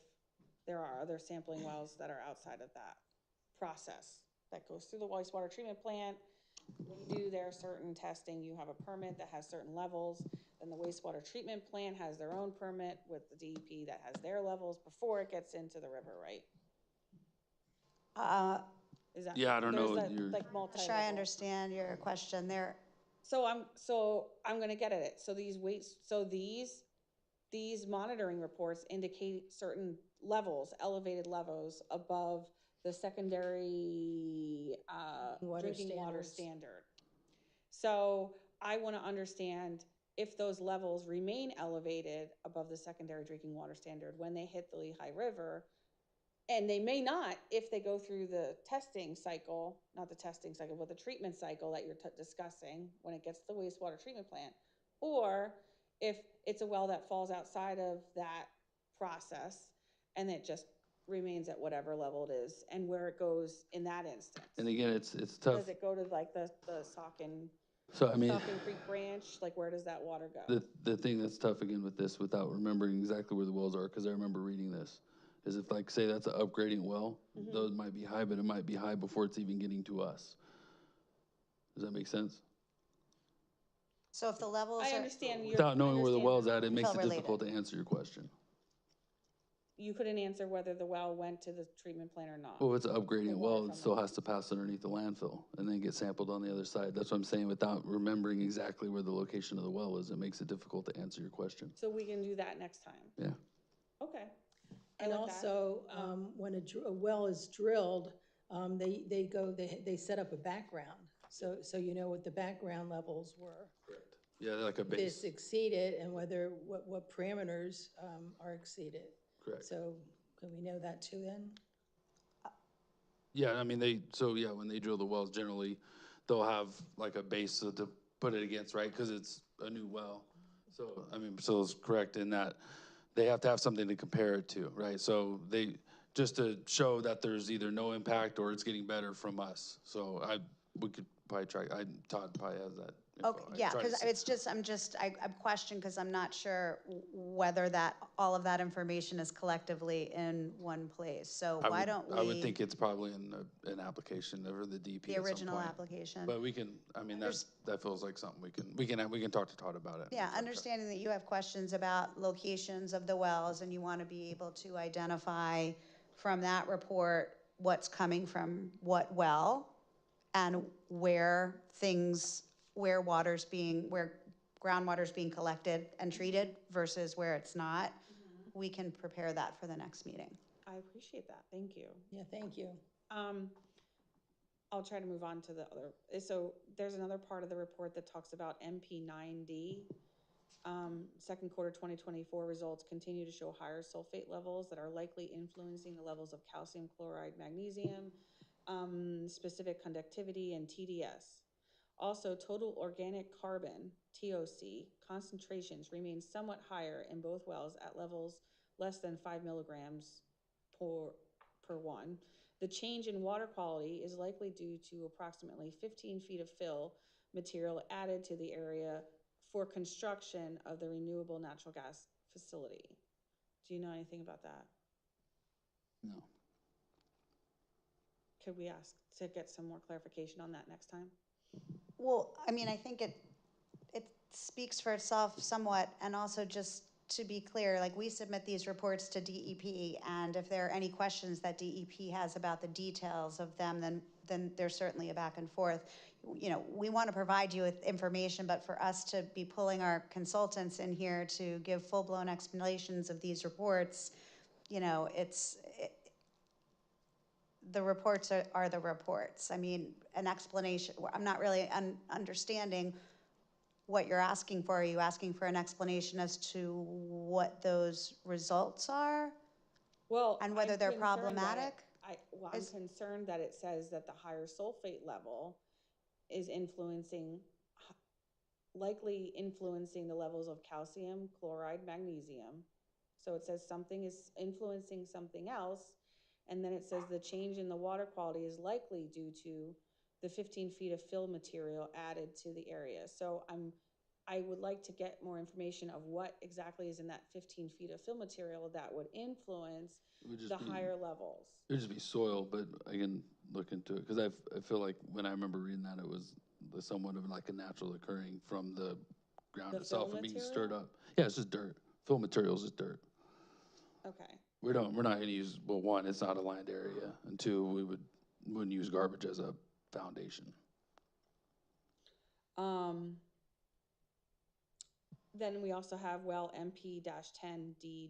there are other sampling wells that are outside of that process that goes through the wastewater treatment plant. They do their certain testing. You have a permit that has certain levels. Then the wastewater treatment plant has their own permit with the DEP that has their levels before it gets into the river, right? Is that? Yeah, I don't know, There's that, you're- like multi-level. Sure, I understand your question there. So I'm gonna get at it. So these monitoring reports indicate certain levels, elevated levels above the secondary, drinking water standard. So I wanna understand if those levels remain elevated above the secondary drinking water standard when they hit the Lehigh River. And they may not if they go through the testing cycle, not the testing cycle, but the treatment cycle that you're discussing when it gets to the wastewater treatment plant. Or if it's a well that falls outside of that process and it just remains at whatever level it is and where it goes in that instance. And again, it's tough. Does it go to like the Saucon, So, I mean, Saucon Creek branch? Like, where does that water go? the thing that's tough again with this, without remembering exactly where the wells are, because I remember reading this, is if like, say that's an upgrading well, those might be high, but it might be high before it's even getting to us. Does that make sense? So if the levels are. I understand. Without knowing where the well's at, it makes it Related. difficult to answer your question. You couldn't answer whether the well went to the treatment plant or not. Well, if it's an The upgrading water well, from it still the- has to pass underneath the landfill and then get sampled on the other side. That's what I'm saying, without remembering exactly where the location of the well is, it makes it difficult to answer your question. So we can do that next time. Yeah. Okay. I And like that. also, when a well is drilled, they set up a background. So you know what the background levels were. Correct. Yeah, like a If base. it's exceeded and what parameters are exceeded. Correct. So can we know that too then? Yeah, I mean, when they drill the wells, generally, they'll have like a base to put it against, right? Because it's a new well. So, I mean, Priscilla's correct in that they have to have something to compare it to, right? So just to show that there's either no impact or it's getting better from us. So we could probably try, Todd probably has that info. Okay, I yeah, tried to because see- it's just, I'm questioned because I'm not sure whether that, all of that information is collectively in one place. So I why would- don't we? I would think it's probably in an application over the DP The at some original point. application. But we can, I mean, that feels like something we can talk to Todd about it. Yeah, understanding that you have questions about locations of the wells and you want to be able to identify from that report what's coming from what well and where groundwater's being collected and treated versus where it's not. We can prepare that for the next meeting. I appreciate that, thank you. Yeah, thank you. I'll try to move on to the other, so there's another part of the report that talks about MP9D. Second quarter 2024 results continue to show higher sulfate levels that are likely influencing the levels of calcium chloride, magnesium, specific conductivity, and TDS. Also, total organic carbon, TOC, concentrations remain somewhat higher in both wells at levels less than 5 milligrams per one. The change in water quality is likely due to approximately 15 feet of fill material added to the area for construction of the renewable natural gas facility. Do you know anything about that? No. Could we ask to get some more clarification on that next time? Well, I mean, I think it speaks for itself somewhat, and also just to be clear, like, we submit these reports to DEP, and if there are any questions that DEP has about the details of them, then there's certainly a back and forth. You know, we want to provide you with information, but for us to be pulling our consultants in here to give full-blown explanations of these reports, you know, the reports are the reports. I mean, an explanation, I'm not really understanding what you're asking for. Are you asking for an explanation as to what those results are? Well, And whether I'm they're concerned that problematic? I'm concerned that it says that the higher sulfate level is likely influencing the levels of calcium, chloride, magnesium. So it says something is influencing something else, and then it says the change in the water quality is likely due to the 15 feet of fill material added to the area. So I would like to get more information of what exactly is in that 15 feet of fill material that would influence the higher levels. It would just be soil, but I can look into it, because I feel like when I remember reading that, it was somewhat of like a natural occurring from the ground The itself fill and being material? stirred up. Yeah, it's just dirt. Fill material is just dirt. Okay. We're not gonna use, well, one, it's not a land area, and two, wouldn't use garbage as a foundation. Then we also have well MP-10D,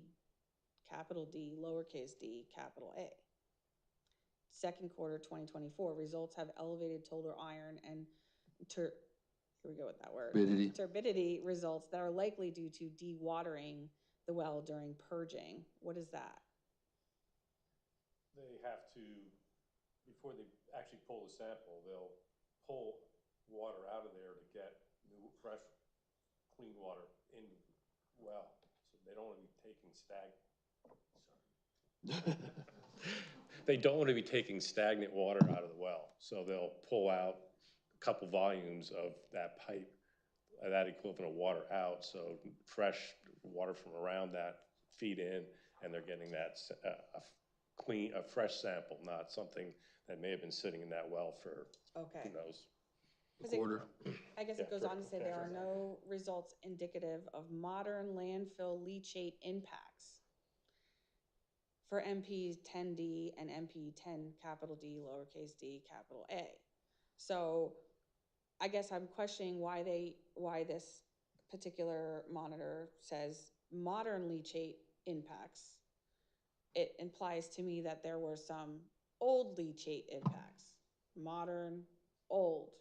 capital D, lowercase d, capital A. Second quarter 2024 results have elevated total iron and here we go with that word. Turbidity results that are likely due to dewatering the well during purging. What is that? They have to, before they actually pull the sample, they'll pull water out of there to get new, fresh, clean water in the well. So they don't want to be taking they don't want to be taking stagnant water out of the well. So they'll pull out a couple volumes of that pipe, that equivalent of water out. So fresh water from around that feed in, and they're getting that a fresh sample, not something that may have been sitting in that well for who knows. I guess it goes on to say there are no results indicative of modern landfill leachate impacts for MP-10D and MP-10 capital D, lowercase d, capital A. So I guess I'm questioning why this particular monitor says modern leachate impacts. It implies to me that there were some old leachate impacts, modern, old.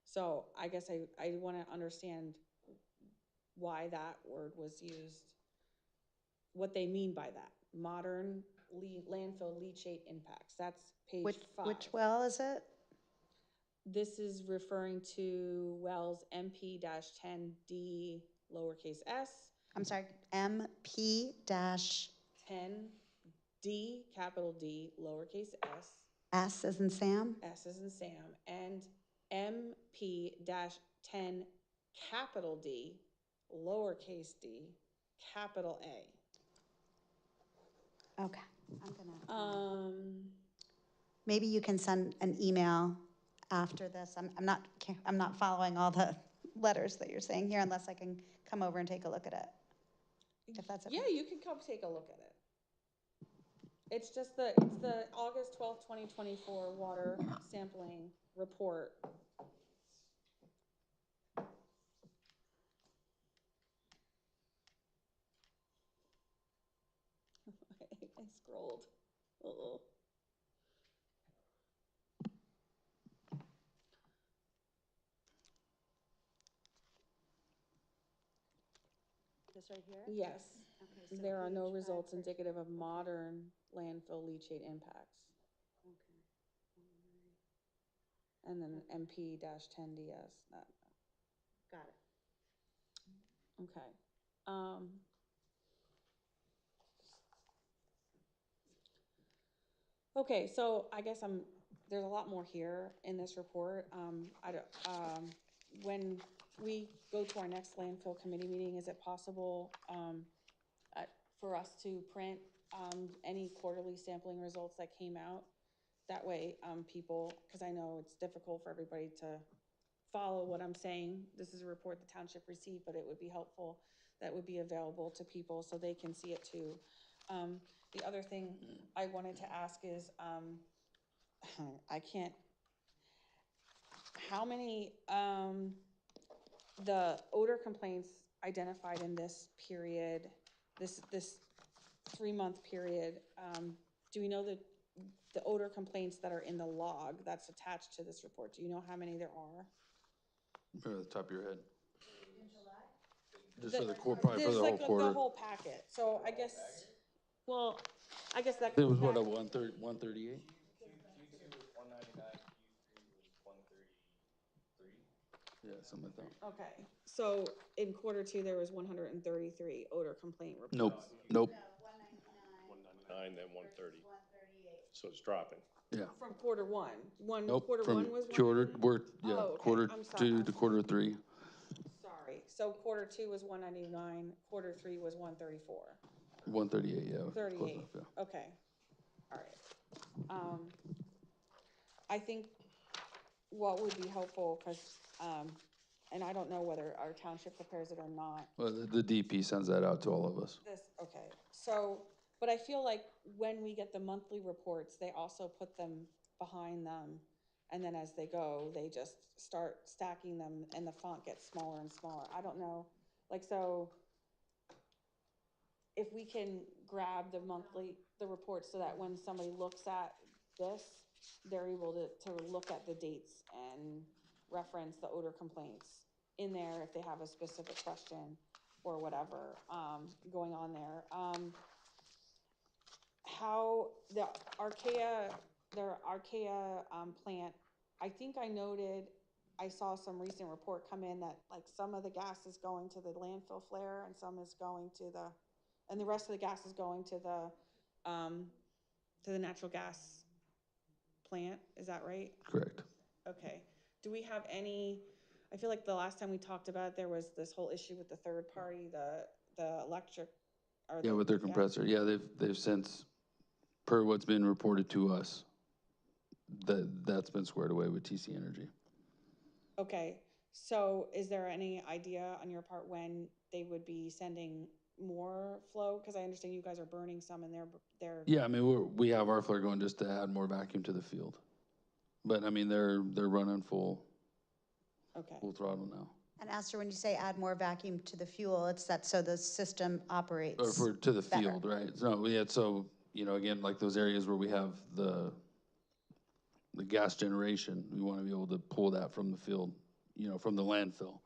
So I guess I want to understand why that word was used, what they mean by that. Modern landfill leachate impacts. That's page 5. Which well is it? This is referring to wells MP-10D lowercase s. I'm sorry, MP-10. 10D, capital D, lowercase s. S as in Sam? S as in Sam, and MP-10 capital D, lowercase d, capital A. Okay, I'm gonna, Um, maybe you can send an email after this. I'm not following all the letters that you're saying here unless I can come over and take a look at it. If that's okay. yeah, you can come take a look at it. It's the August 12th, 2024 water sampling report. I scrolled. Uh-oh. This right here? Yes, Okay, so there are no page results 5, indicative of modern landfill leachate impacts. Okay. And then MP-10DS, that, Got it. okay. Okay, so I guess there's a lot more here in this report. When we go to our next landfill committee meeting, is it possible, for us to print, any quarterly sampling results that came out? That way, people, because I know it's difficult for everybody to follow what I'm saying. This is a report the township received, but it would be helpful that would be available to people so they can see it too. The other thing I wanted to ask is, how many, the odor complaints identified in this period, this 3-month period, do we know the odor complaints that are in the log that's attached to this report? Do you know how many there are? Or the top of your head? In July? Just for the core, probably for There's the whole like quarter. the whole packet, so I guess, well, I guess that It goes was what, back. a 138? Q2 was 199, Q3 was 133. Yeah, something like that. Okay, so in Q2, there was 133 odor complaint reports. Nope, nope, No, 199. 199, then 130. 138. So it's dropping. yeah. From Q1, Nope, Q1 from was quarter, 199? we're, Oh, yeah, okay, quarter I'm sorry. 2 to quarter 3. Sorry, so Q2 was 199, Q3 was 134. 138, yeah. Close 38, enough, yeah. okay, all right. I think what would be helpful, because, and I don't know whether our township prepares it or not, Well, the DP sends that out to all of us. okay, so, but I feel like when we get the monthly reports, they also put them behind them, and then as they go, they just start stacking them, and the font gets smaller and smaller. I don't know, like, so if we can grab the report so that when somebody looks at this, they're able to look at the dates and reference the odor complaints in there if they have a specific question or whatever, going on there. How the Archaea plant, I think I noted, I saw some recent report come in that like some of the gas is going to the landfill flare and some is going to and the rest of the gas is going to the natural gas plant, is that right? Correct. Okay, do we have any, I feel like the last time we talked about it, there was this whole issue with the third party, the electric, or Yeah, with their compressor. Yeah, they've since, per what's been reported to us, that's been squared away with TC Energy. Okay, so is there any idea on your part when they would be sending more flow? Because I understand you guys are burning some and they're. Yeah, I mean, we have our flare going just to add more vacuum to the field. But I mean, they're running full throttle now. And Esther, when you say add more vacuum to the fuel, it's that so the system operates Or to the better. field, right? So so, you know, again, like those areas where we have the gas generation, we want to be able to pull that from the field, you know, from the landfill.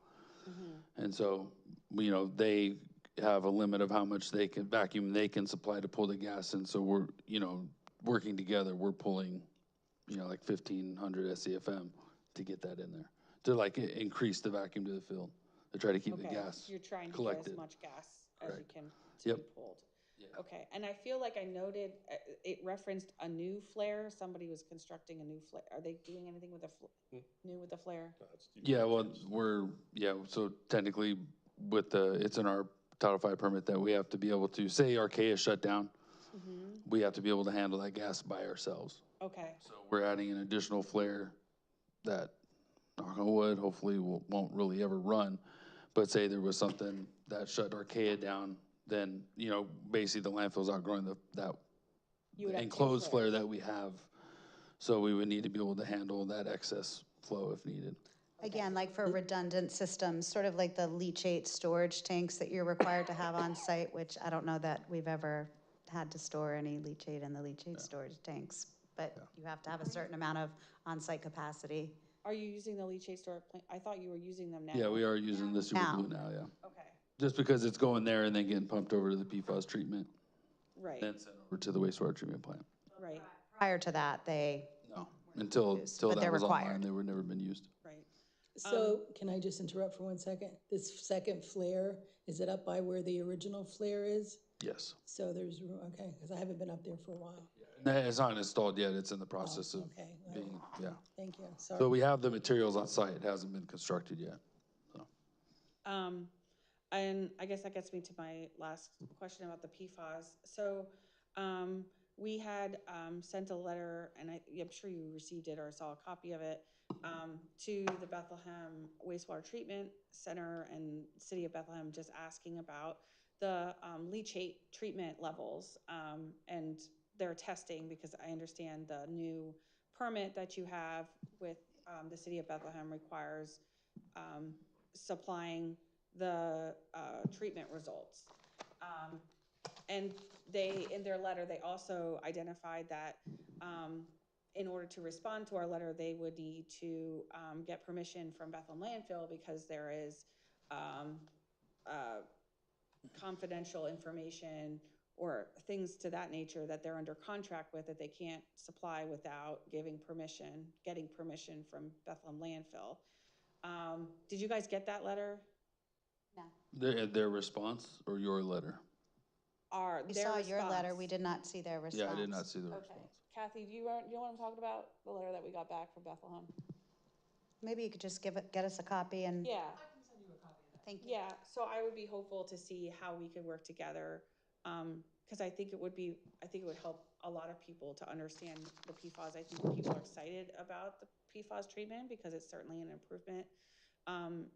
Mm-hmm. And so, you know, they have a limit of how much vacuum they can supply to pull the gas. And so we're, you know, working together, we're pulling, you know, like 1,500 SCFM to get that in there, to like increase the vacuum to the field, to try to keep the gas You're trying to collected. get as much gas as you Correct. can to be pulled. Okay, and I feel like I noted, it referenced a new flare, somebody was constructing a new flare, are they doing anything with new with the flare? Yeah, well, so technically with it's in our Title V permit that we have to be able to, say Archaea shut down, we have to be able to handle that gas by ourselves. Okay, So we're adding an additional flare that, knock on wood, hopefully won't really ever run. But say there was something that shut Archaea down, then, basically the landfill's outgrowing that you would have two enclosed flare flares. that we have. So we would need to be able to handle that excess flow if needed. Again, like for redundant systems, sort of like the leachate storage tanks that you're required to have on site, which I don't know that we've ever had to store any leachate in the leachate storage tanks. But you have to have a certain amount of on-site capacity. Are you using the leachate storage plant? I thought you were using them now. Yeah, we are using the Super Blue now, yeah. Okay, Just because it's going there and then getting pumped over to the PFAS treatment, right, then sent over to the wastewater treatment plant. right, Prior to that, they, No, until but that they're was online, required. they were never been used. right. So can I just interrupt for 1 second? This second flare, is it up by where the original flare is? Yes. So there's, okay, because I haven't been up there for a while. No, it's not installed yet, it's in the process of Okay, being, yeah. thank you, sorry. So we have the materials on site, it hasn't been constructed yet. And I guess that gets me to my last question about the PFAS. So, we had, sent a letter, and I'm sure you received it or saw a copy of it, to the Bethlehem Wastewater Treatment Center and City of Bethlehem, just asking about the, leachate treatment levels, and their testing, because I understand the new permit that you have with, the City of Bethlehem requires, supplying the treatment results. And they, in their letter, they also identified that in order to respond to our letter, they would need to get permission from Bethlehem Landfill because there is confidential information or things to that nature that they're under contract with that they can't supply without getting permission from Bethlehem Landfill. Did you guys get that letter? no. Their response or your letter? We saw your letter, we did not see their response. Yeah, I did not see the Okay, response. Kathy, do you know what I'm talking about? The letter that we got back from Bethlehem? Maybe you could just get us a copy and. Yeah, Thank you. yeah, so I would be hopeful to see how we could work together, because I think it would help a lot of people to understand the PFAS. I think people are excited about the PFAS treatment because it's certainly an improvement.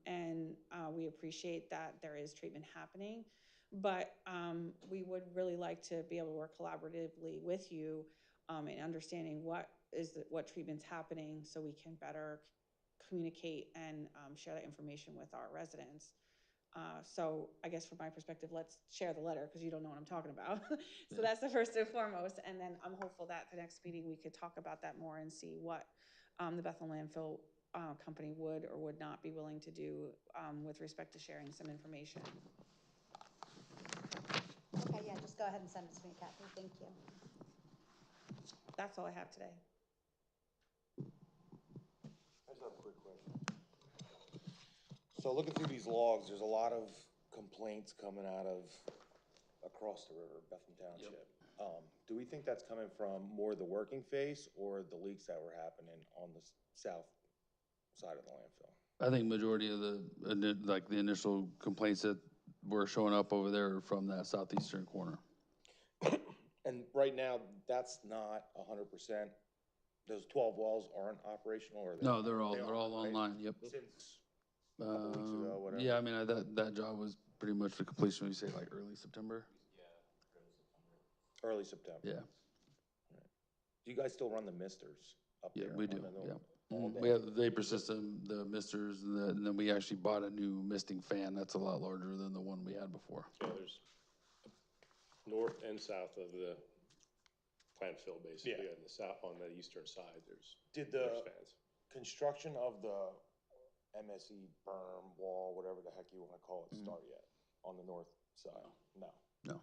And we appreciate that there is treatment happening, but we would really like to be able to work collaboratively with you in understanding what treatment's happening so we can better communicate and share that information with our residents. So I guess from my perspective, let's share the letter because you don't know what I'm talking about. So that's the first and foremost. And then I'm hopeful that the next meeting we could talk about that more and see what the Bethlehem Landfill company would or would not be willing to do with respect to sharing some information. Okay, yeah, just go ahead and send it to me, Kathy, thank you. That's all I have today. I just have a quick question. So looking through these logs, there's a lot of complaints coming out of across the river, Bethlehem Township. Do we think that's coming from more the working face or the leaks that were happening on the south side of the landfill? I think majority of the initial complaints that were showing up over there are from that southeastern corner. And right now, that's not 100%. Those 12 wells aren't operational, or No, they're all right? online, yep. Since a couple weeks ago, whatever. Yeah, I mean, that job was pretty much the completion, we say like early September? Early September. Yeah. Right. Do you guys still run the misters up Yeah, there? we do, on the north- yeah. all day? We have the vapor system, the misters, and then we actually bought a new misting fan that's a lot larger than the one we had before. Yeah, there's north and south of the landfill, basically, Yeah. on the south, on the eastern side, there's There's fans. construction of the MSE berm, wall, whatever the heck you want to call it, start yet on the north side? No. No.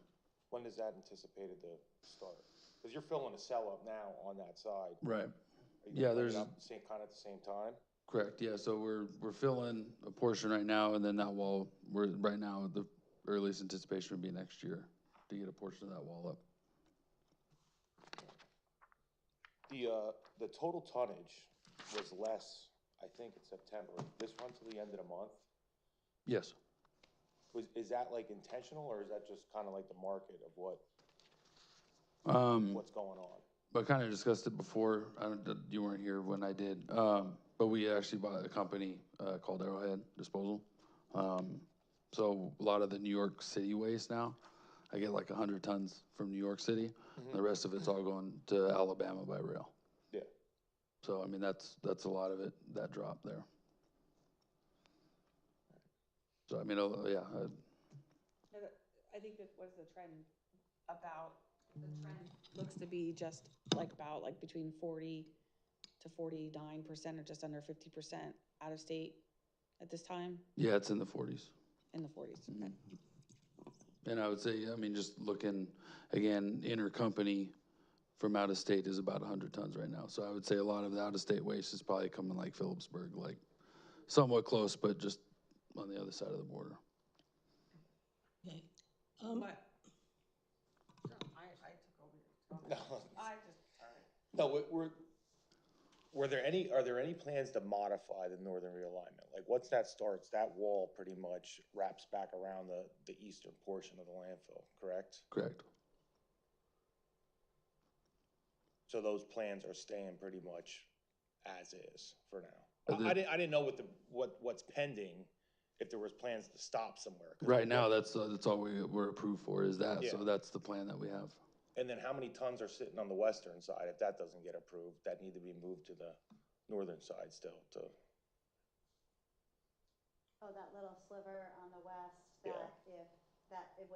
When is that anticipated to start? Because you're filling a cell up now on that side. Right. Are you Yeah, gonna bring it there's- up kind of at the same time? Correct, yeah, so we're filling a portion right now, and then that wall, right now, the earliest anticipation would be next year. to get a portion of that wall up. The total tonnage was less, I think, in September. This run to the end of the month, Yes. is that like intentional, or is that just kind of like the market of what's going on? But kind of discussed it before. I don't, you weren't here when I did. But we actually bought a company called Arrowhead Disposal. So a lot of the New York City waste now, I get like 100 tons from New York City. The rest of it's all going to Alabama by rail. Yeah. So, I mean, that's a lot of it, that drop there. So, I mean, yeah, I think that was the trend about, the trend looks to be just like about like between 40 to 49% or just under 50% out of state at this time, yeah, it's in the 40s. in the 40s. Okay. And I would say, I mean, just looking, again, intercompany from out of state is about 100 tons right now. So I would say a lot of the out of state waste is probably coming like Phillipsburg, like somewhat close, but just on the other side of the border. Okay. What? I took over your No, comment. I just, sorry. no, are there any plans to modify the northern realignment? Like, once that starts, that wall pretty much wraps back around the eastern portion of the landfill, correct? Correct. So those plans are staying pretty much as is for now. I didn't know what's pending, if there was plans to stop somewhere. Right now, that's all we're approved for is that. Yeah. So that's the plan that we have. And then how many tons are sitting on the western side? If that doesn't get approved, that need to be moved to the northern side still to. Oh, that little sliver on the west, Yeah. that is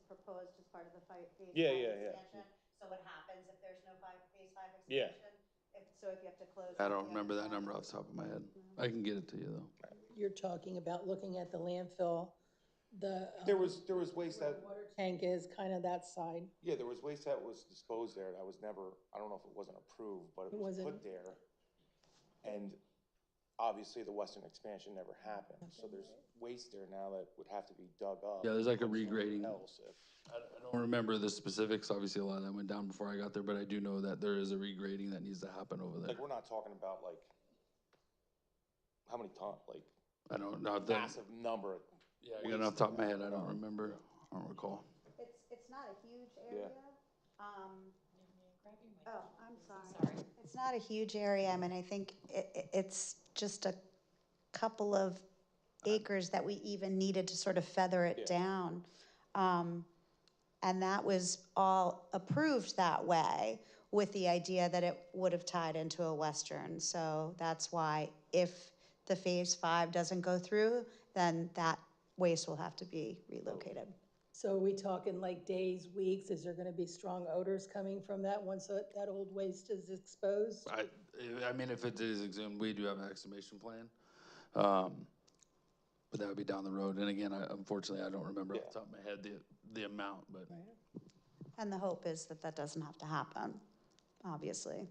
proposed as part of the phase five Yeah, yeah. expansion. So what happens if there's no phase five Yeah. expansion? If you have to close. I the don't remember that other number side? off the top of my head. I can get it to you though. You're talking about looking at the landfill, the. There was waste where that, the water tank is, kind of that side. yeah, there was waste that was disposed there that was never, I don't know if it wasn't approved, but it was put there. And obviously the western expansion never happened. So there's waste there now that would have to be dug up. Yeah, there's like a Somewhere regrading. else if- I don't remember the specifics. Obviously, a lot of that went down before I got there, but I do know that there is a regrading that needs to happen over there. Like, we're not talking about like, how many tons, like I don't know. massive number. Yeah, you know, off the top of my head, I don't remember. I don't recall. It's not a huge Yeah. area. Oh, I'm sorry. It's not a huge area. I mean, I think it's just a couple of acres that we even needed to sort of feather it down. And that was all approved that way with the idea that it would have tied into a western. So that's why if the phase five doesn't go through, then that waste will have to be relocated. So are we talking like days, weeks? Is there gonna be strong odors coming from that once that old waste is exposed? I mean, if it is exhumed, we do have an exhumation plan. But that would be down the road. And again, unfortunately, I don't remember off the top of my head the amount, but. And the hope is that that doesn't have to happen, obviously.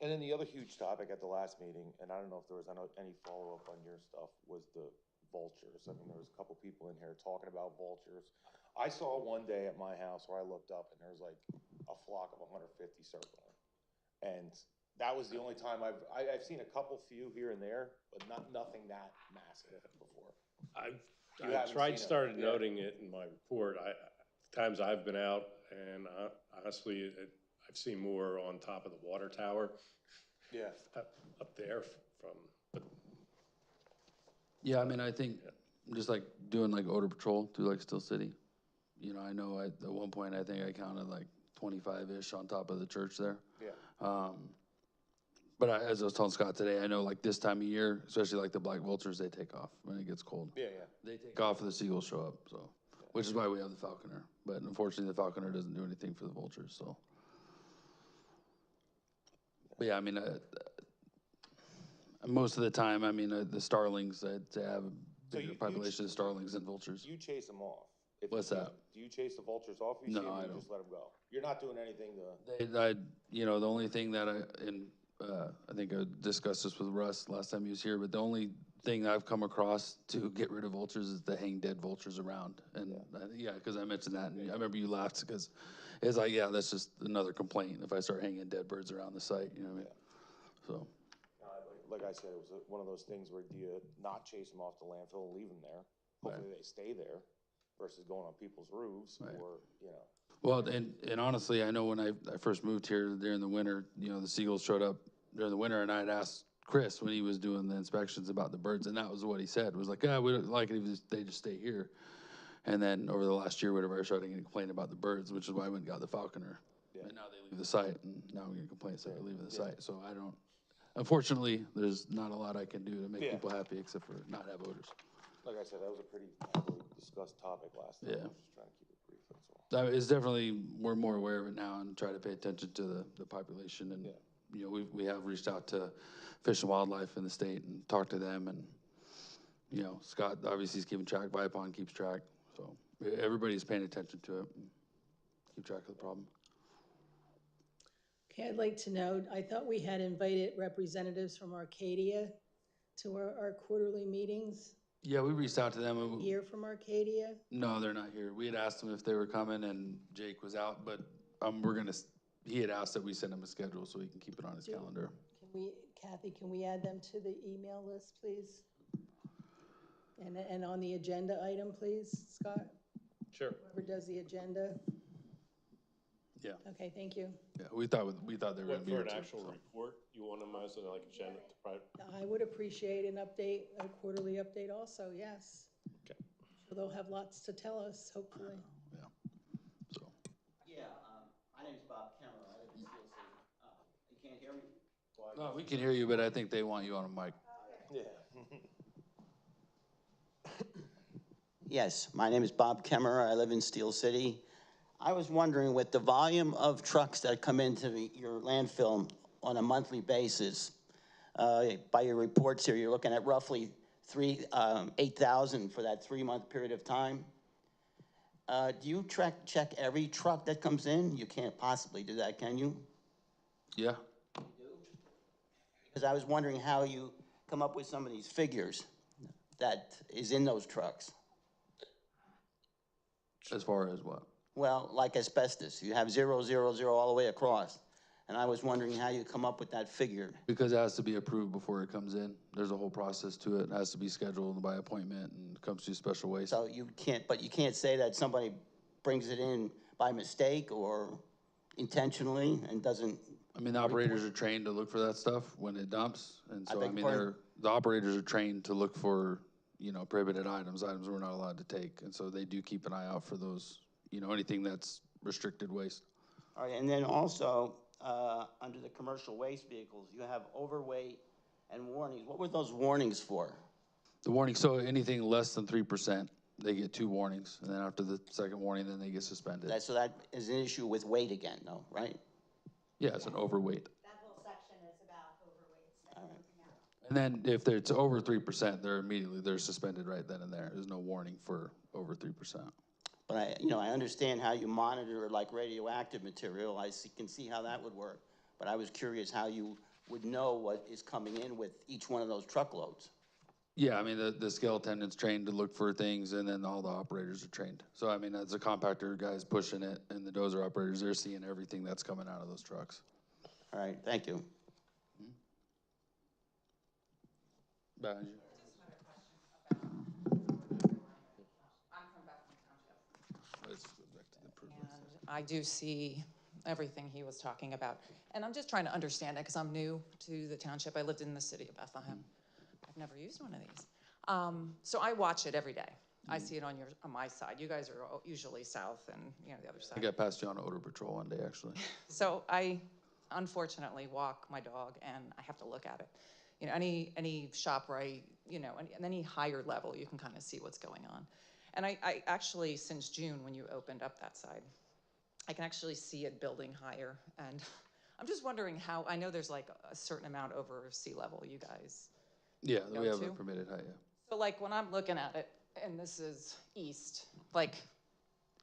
And then the other huge topic at the last meeting, and I don't know if there was any follow-up on your stuff, was the vultures. I mean, there was a couple people in here talking about vultures. I saw one day at my house where I looked up and there was like a flock of 150 circling. And that was the only time I've seen a couple few here and there, but nothing that massive before. I haven't seen started it, yeah. noting it in my report. Times I've been out, and honestly, I've seen more on top of the water tower Yeah. up there from, but Yeah, I mean, I think just like doing like odor patrol through like Still City. You know, I know at one point, I think I counted like 25-ish on top of the church there. Yeah. But as I was telling Scott today, I know like this time of year, especially like the black vultures, they take off when it gets cold. Yeah, yeah. They take off and the seagulls show up, so, which is why we have the falconer. But unfortunately, the falconer doesn't do anything for the vultures, so. But yeah, I mean, most of the time, I mean, the starlings, I'd say I have a bigger population of starlings than vultures. You chase them off. What's that? Do you chase the vultures off? You No, see them, I you don't. just let them go. You're not doing anything to. The only thing that I think I discussed this with Russ last time he was here, but the only thing I've come across to get rid of vultures is to hang dead vultures around. And, yeah, because I mentioned that, and I remember you laughed, because it's like, yeah, that's just another complaint if I start hanging dead birds around the site, you know what I mean? So, Like I said, it was one of those things where do you not chase them off the landfill and leave them there? Hopefully they stay there versus going on people's roofs or, you know. well, and honestly, I know when I first moved here during the winter, you know, the seagulls showed up during the winter, and I'd asked Chris when he was doing the inspections about the birds, and that was what he said, was like, we don't like it if they just stay here. And then over the last year, whatever, I started getting complained about the birds, which is why I went and got the falconer. And now they leave the site, and now I'm getting complaints that they're leaving the site. So I don't, unfortunately, there's not a lot I can do to make people happy except for not have odors. Like I said, that was a pretty heavily discussed topic last time. I was just trying to keep it brief, that's all. It's definitely, we're more aware of it now and try to pay attention to the population. And, you know, we have reached out to Fish and Wildlife in the state and talked to them. And, you know, Scott obviously is keeping track, Viapon keeps track. So everybody's paying attention to it and keep track of the problem. Okay, I'd like to note, I thought we had invited representatives from Arcadia to our quarterly meetings. Yeah, we reached out to them. Here from Arcadia? No, they're not here. We had asked them if they were coming, and Jake was out, but he had asked that we send him a schedule so he can keep it on his calendar. Kathy, can we add them to the email list, please? And on the agenda item, please, Scott? Sure. Whoever does the agenda. Yeah. Okay, thank you. Yeah, we thought they were gonna What, be for here an too, actual so. report, you want them as like agenda, I would appreciate an update, a quarterly update also, yes. Okay. So they'll have lots to tell us, hopefully. Yeah, so. Yeah, my name is Bob Kemmer. I live in Steel City. You can't hear me? No, we can hear you, but I think they want you on a mic. Yeah. Yes, my name is Bob Kemmer. I live in Steel City. I was wondering, with the volume of trucks that come into your landfill on a monthly basis, by your reports here, you're looking at roughly 8,000 for that 3-month period of time. Do you check every truck that comes in? You can't possibly do that, can you? Yeah. Because I was wondering how you come up with some of these figures that is in those trucks. As far as what? Well, like asbestos, you have 000 all the way across. And I was wondering how you come up with that figure. Because it has to be approved before it comes in. There's a whole process to it. It has to be scheduled by appointment and comes through special waste. So you can't say that somebody brings it in by mistake or intentionally and doesn't. I mean, the operators are trained to look for that stuff when it dumps. And so, beg your pardon? the operators are trained to look for, you know, prohibited items we're not allowed to take. And so they do keep an eye out for those, you know, anything that's restricted waste. All right, and then also, under the commercial waste vehicles, you have overweight and warnings. What were those warnings for? The warning, so anything less than 3%, they get 2 warnings. And then after the second warning, then they get suspended. So that is an issue with weight again, though, right? Yeah, it's an overweight. That whole section is about overweights. All right. And then if it's over 3%, they're suspended right then and there. There's no warning for over 3%. But I understand how you monitor like radioactive material. Can see how that would work. But I was curious how you would know what is coming in with each one of those truckloads. Yeah, I mean, the scale attendant's trained to look for things, and then all the operators are trained. So, I mean, as the compactor guys pushing it, and the dozer operators, they're seeing everything that's coming out of those trucks. All right, thank you. Behind you. I'm from Bethlehem Township. Let's go back to the improvements. And I do see everything he was talking about. And I'm just trying to understand it because I'm new to the township. I lived in the city of Bethlehem. I've never used one of these. So I watch it every day. I see it on my side. You guys are usually south and, you know, the other side. I got past you on odor patrol one day, actually. So I unfortunately walk my dog and I have to look at it. You know, any shop where any higher level, you can kind of see what's going on. And I actually, since June, when you opened up that side, I can actually see it building higher. And I'm just wondering how, I know there's like a certain amount over sea level, you guys. Yeah, we have a too? permitted height, yeah. So like when I'm looking at it, and this is east, like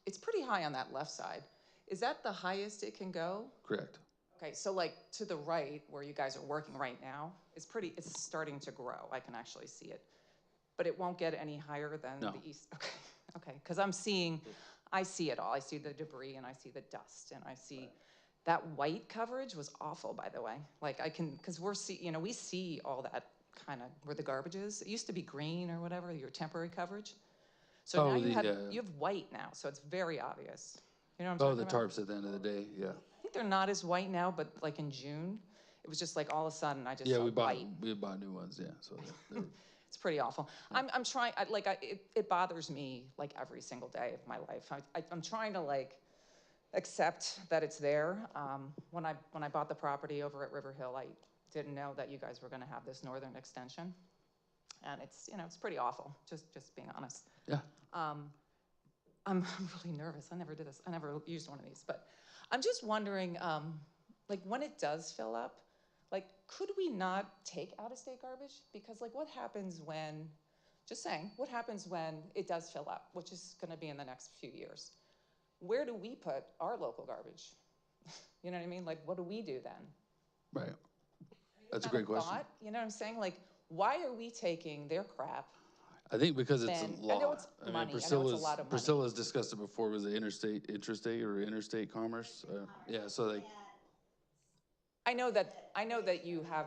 it's pretty high on that left side. Is that the highest it can go? Correct. Okay, so like to the right, where you guys are working right now, it's starting to grow. I can actually see it. But it won't get any higher than No. the east, okay, okay. Because I see it all. I see the debris and I see the dust and I see, that white coverage was awful, by the way. Like because we see all that kind of where the garbage is. It used to be green or whatever, your temporary coverage. So now you have white now, so it's very obvious. You know what I'm Oh, talking the about? tarps at the end of the day, yeah. I think they're not as white now, but like in June, it was just like all of a sudden I just Yeah, saw we white. bought new ones, yeah, so they're It's pretty awful. I'm trying, it bothers me like every single day of my life. I'm trying to like accept that it's there. When I bought the property over at River Hill, I didn't know that you guys were gonna have this northern extension. And it's pretty awful, just being honest. yeah. I'm really nervous. I never did this. I never used one of these, but I'm just wondering, like when it does fill up, like could we not take out-of-state garbage? Because like what happens when, just saying, what happens when it does fill up, which is gonna be in the next few years? Where do we put our local garbage? You know what I mean? Like what do we do then? Right. That's a Kind of great question. thought, you know what I'm saying? Like why are we taking their crap? I think because it's Then- a law. I know it's money. I know it's a lot of money. Priscilla's discussed it before, was it interstate commerce? Yeah, so like, I know that you have,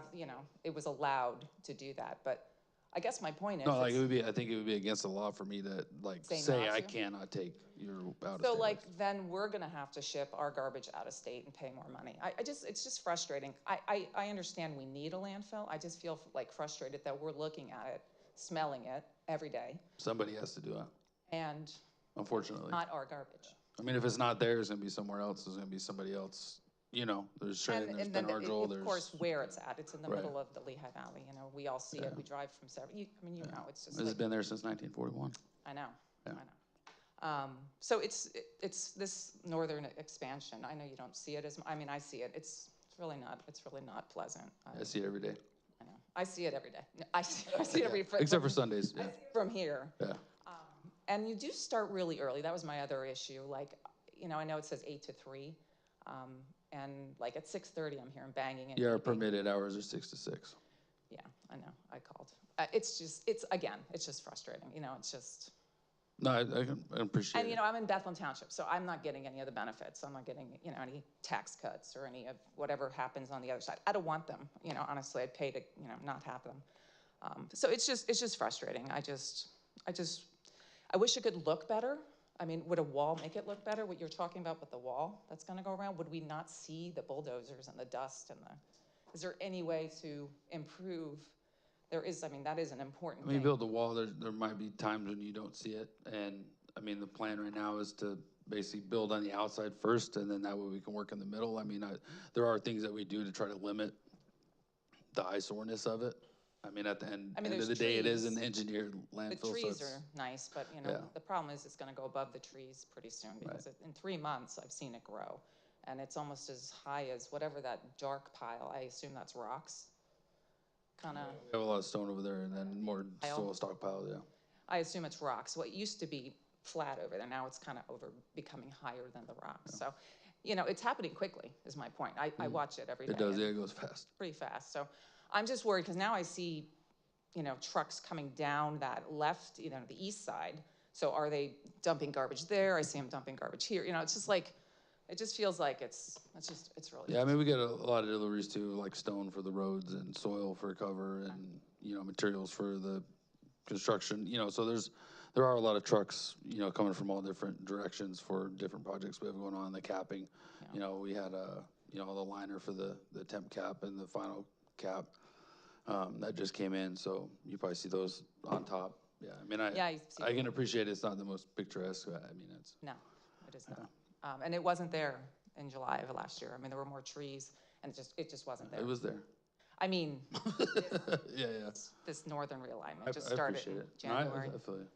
it was allowed to do that, but I guess my point is. no, like I think it would be against the law for me to like Say say not I to? cannot take your out of So state. like, then we're gonna have to ship our garbage out of state and pay more money. It's just frustrating. I understand we need a landfill. I just feel like frustrated that we're looking at it, smelling it every day, Somebody has to do it, and unfortunately. not our garbage. I mean, if it's not there, it's gonna be somewhere else, there's gonna be somebody else, there's Shane, there's And then, Ben Ardrell, of course, there's, where it's at, it's in the Right. middle of the Lehigh Valley, we all see it, we drive from several, it's just it's like, been there since 1941. I know, Yeah. I know. So it's this northern expansion, I know you don't see it as, I see it, it's really not pleasant. I see it every day. I know, I see it every day. I see it every. Except for Sundays, yeah. From here. Yeah. And you do start really early. That was my other issue. Like, I know it says 8 to 3, and like at 6:30, I'm hearing banging. And Yeah, our beeping. permitted hours are 6 to 6. Yeah, I know. I called. It's just frustrating. It's just. No, I can appreciate And it. I'm in Bethlehem Township, so I'm not getting any of the benefits. I'm not getting any tax cuts or any of whatever happens on the other side. I don't want them. Honestly, I'd pay to not have them. So it's just frustrating. I wish it could look better. I mean, would a wall make it look better? What you're talking about with the wall that's going to go around? Would we not see the bulldozers and the dust and is there any way to improve? There is, that is an important When you thing. build the wall, there might be times when you don't see it. And I mean, the plan right now is to basically build on the outside first, and then that way we can work in the middle. I mean, there are things that we do to try to limit the eyesoreness of it. I mean, at the end of there's the day, it is trees. an engineered The landfill, so trees it's, are nice, but Yeah. the problem is it's going to go above the trees pretty soon because in 3 months I've seen it grow, and it's almost as high as whatever that dark pile. I assume that's rocks. Kind of. we have a lot of stone over there, and then more soil stockpile, yeah. I assume it's rocks. What used to be flat over there, now it's kind of becoming higher than the rocks. So, it's happening quickly is my point. I watch it every day. It does, and yeah, it goes fast. pretty fast. So I'm just worried because now I see, trucks coming down that left, the east side. So are they dumping garbage there? I see them dumping garbage here. It's just like, it just feels like it's really. Yeah, I mean, we get a lot of deliveries too, like stone for the roads and soil for cover and, materials for the construction, so there are a lot of trucks, coming from all different directions for different projects we have going on, the capping. We had the liner for the temp cap and the final cap, that just came in, so you probably see those on top. Yeah, I mean, I can appreciate it's not the most picturesque, I mean, it's. No, it is not. And it wasn't there in July of last year. I mean, there were more trees and it just wasn't there. It was there. I mean, Yeah. this northern realignment I just started appreciate in it. No, I January. feel you.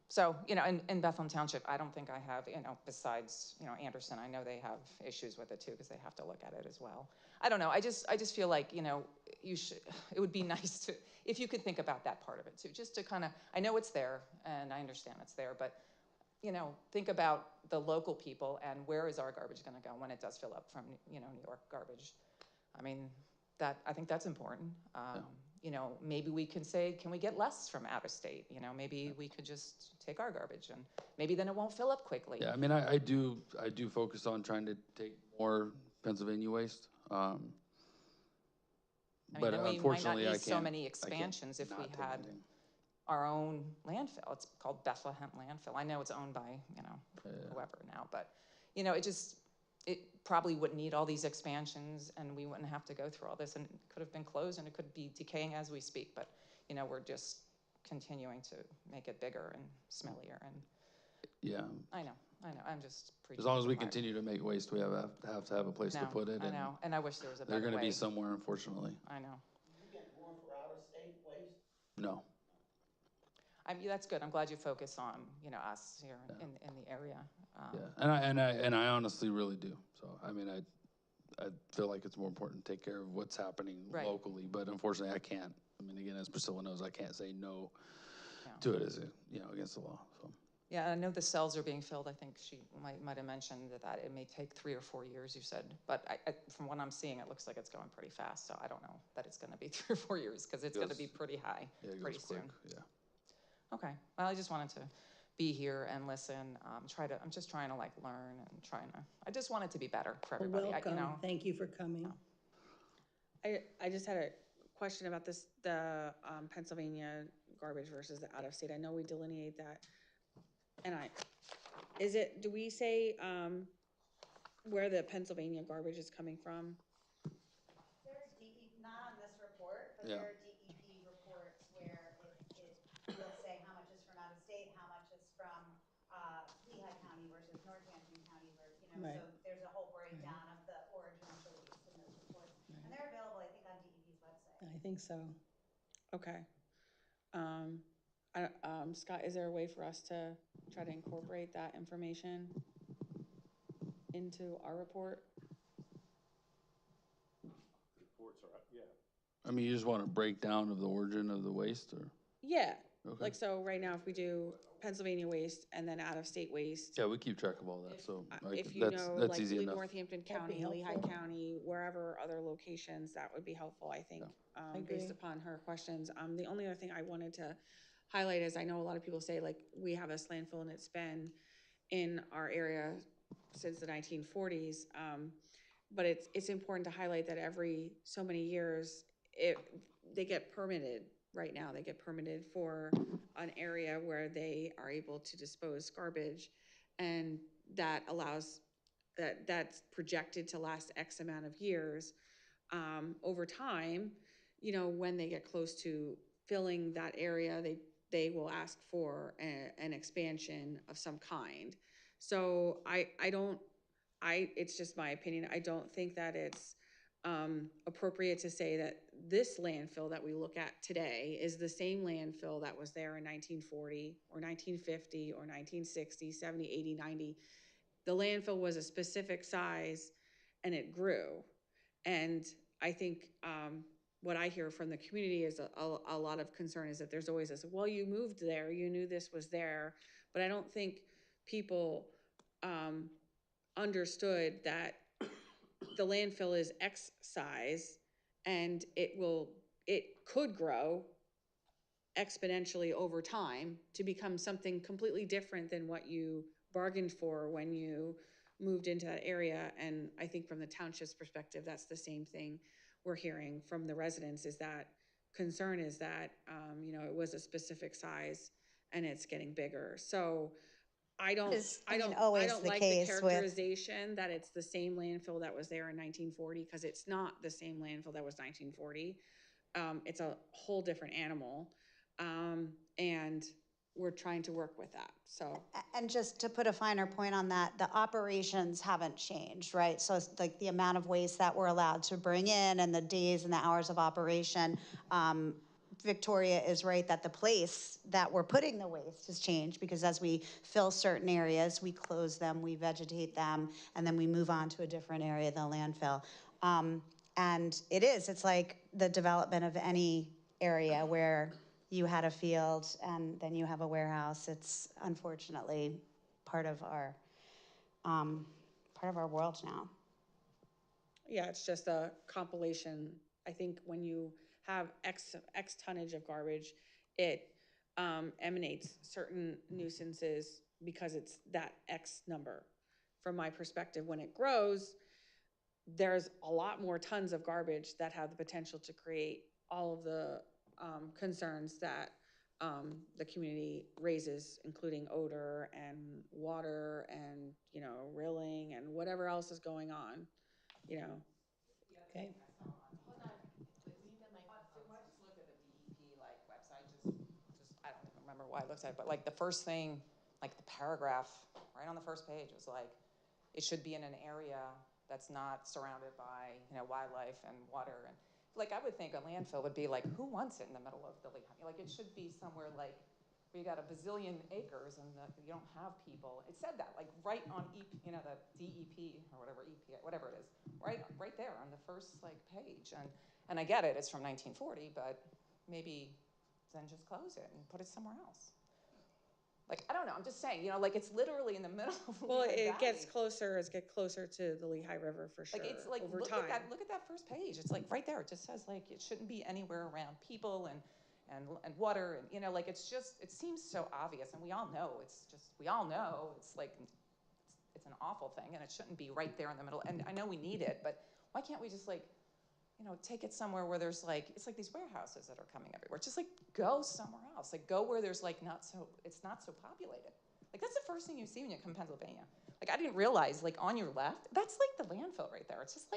So, in Bethlehem Township, I don't think I have, besides, Anderson, I know they have issues with it too, because they have to look at it as well. I don't know, I just feel like, it would be nice to, if you could think about that part of it too, just to kind of, I know it's there, and I understand it's there, but, you know, think about the local people and where is our garbage gonna go when it does fill up from, you know, New York garbage. I mean, I think that's important. You know, maybe we can say, can we get less from out of state? You know, maybe we could just take our garbage and maybe then it won't fill up quickly. Yeah, I mean, I do focus on trying to take more Pennsylvania waste. I mean, But then we might not unfortunately, I need so can't. many I can't expansions if we not take had anything. our own landfill. It's called Bethlehem Landfill. I know it's owned by, you know, whoever now, but, you know, it probably wouldn't need all these expansions and we wouldn't have to go through all this, and it could have been closed and it could be decaying as we speak, but, you know, we're just continuing to make it bigger and smellier, and Yeah, I know, I'm just preaching. as long as to we the choir. continue to make waste, we have to have a place to No, put it. I know, and I wish there was a They're better way. gonna be somewhere, unfortunately. I know. You get more for out-of-state waste? No. I mean, that's good. I'm glad you focus on, you know, us here in the area. Yeah, and I honestly really do. So, I mean, I feel like it's more important to take care of what's happening Right. locally, but unfortunately I can't. I mean, again, as Priscilla knows, I can't say no Yeah. to it as, you know, against the law, so. Yeah, I know the cells are being filled. I think she might have mentioned that it may take 3 or 4 years, you said. But from what I'm seeing, it looks like it's going pretty fast. So I don't know that it's gonna be 3 or 4 years, because it's gonna be pretty high Yeah, it pretty goes quick, soon. yeah. Okay, well, I just wanted to be here and listen. I'm just trying to like learn and I just want it to be better for everybody. Welcome, thank you for coming. I just had a question about this, the Pennsylvania garbage versus the out-of-state. I know we delineate that. And do we say where the Pennsylvania garbage is coming from? There are not on this report, but Yeah. there are DEP reports where it will say how much is from out of state, how much is from Lehigh County versus Northampton County, you know, Right. so there's a whole breakdown of the origin of the waste in those reports. And they're available, I think, on DEP's website. I think so. Okay. Scott, is there a way for us to try to incorporate that information into our report? Reports are, yeah. I mean, you just want a breakdown of the origin of the waste, or? Yeah, Okay. like, so right now, if we do Pennsylvania waste and then out-of-state waste, Yeah, we keep track of all that, so if you that's know, like, easy enough. Northampton That'd be County, Lehigh helpful. County, wherever other locations, that would be helpful, I think, I based agree. upon her questions. The only other thing I wanted to highlight is, I know a lot of people say, like, we have this landfill and it's been in our area since the 1940s, but it's important to highlight that every so many years, they get permitted. Right now, they get permitted for an area where they are able to dispose garbage, and that allows, that's projected to last X amount of years. Over time, you know, when they get close to filling that area, they will ask for an expansion of some kind. So it's just my opinion, I don't think that it's appropriate to say that this landfill that we look at today is the same landfill that was there in 1940 or 1950 or 1960, 70, 80, 90. The landfill was a specific size and it grew. And I think what I hear from the community is a lot of concern is that there's always this, well, you moved there, you knew this was there. But I don't think people understood that the landfill is X size and it could grow exponentially over time to become something completely different than what you bargained for when you moved into that area. And I think from the township's perspective, that's the same thing we're hearing from the residents, is that concern is that, you know, it was a specific size and it's getting bigger. So I don't always the like the case with- characterization that it's the same landfill that was there in 1940, because it's not the same landfill that was 1940. It's a whole different animal. And we're trying to work with that, so. And just to put a finer point on that, the operations haven't changed, right? So it's like the amount of waste that we're allowed to bring in and the days and the hours of operation. Victoria is right that the place that we're putting the waste has changed, because as we fill certain areas, we close them, we vegetate them, and then we move on to a different area, the landfill. And it's like the development of any area where you had a field and then you have a warehouse. It's unfortunately part of our world now. Yeah, it's just a compilation. I think when you have X tonnage of garbage, it emanates certain nuisances because it's that X number. From my perspective, when it grows, there's a lot more tons of garbage that have the potential to create all of the concerns that the community raises, including odor and water and, you know, rilling and whatever else is going on, you know. Okay. Looked at the DEP like website, just I don't even remember why I looked at it, but like the first thing, like the paragraph right on the first page was like, it should be in an area that's not surrounded by, you know, wildlife and water. And like, I would think a landfill would be like, who wants it in the middle of the lake? Like, it should be somewhere like where you got a bazillion acres and you don't have people. It said that like right on you know, the DEP or whatever, EPA, whatever it is, right there on the first like page. And I get it, it's from 1940, but maybe then just close it and put it somewhere else. Like, I don't know, I'm just saying, you know, like, it's literally in the middle of the Well, Lehigh it gets Valley. closer to the Lehigh River for sure. Like, it's like, over look time. at that first page. It's like right there. It just says like, it shouldn't be anywhere around people and water and, you know, like, it's just, it seems so obvious. And we all know, it's like, it's an awful thing and it shouldn't be right there in the middle. And I know we need it, but why can't we just like, you know, take it somewhere where there's like, it's like these warehouses that are coming everywhere. Just like go somewhere else. Like go where there's like it's not so populated. Like that's the first thing you see when you come to Pennsylvania. Like I didn't realize like on your left, that's like the landfill right there. It's just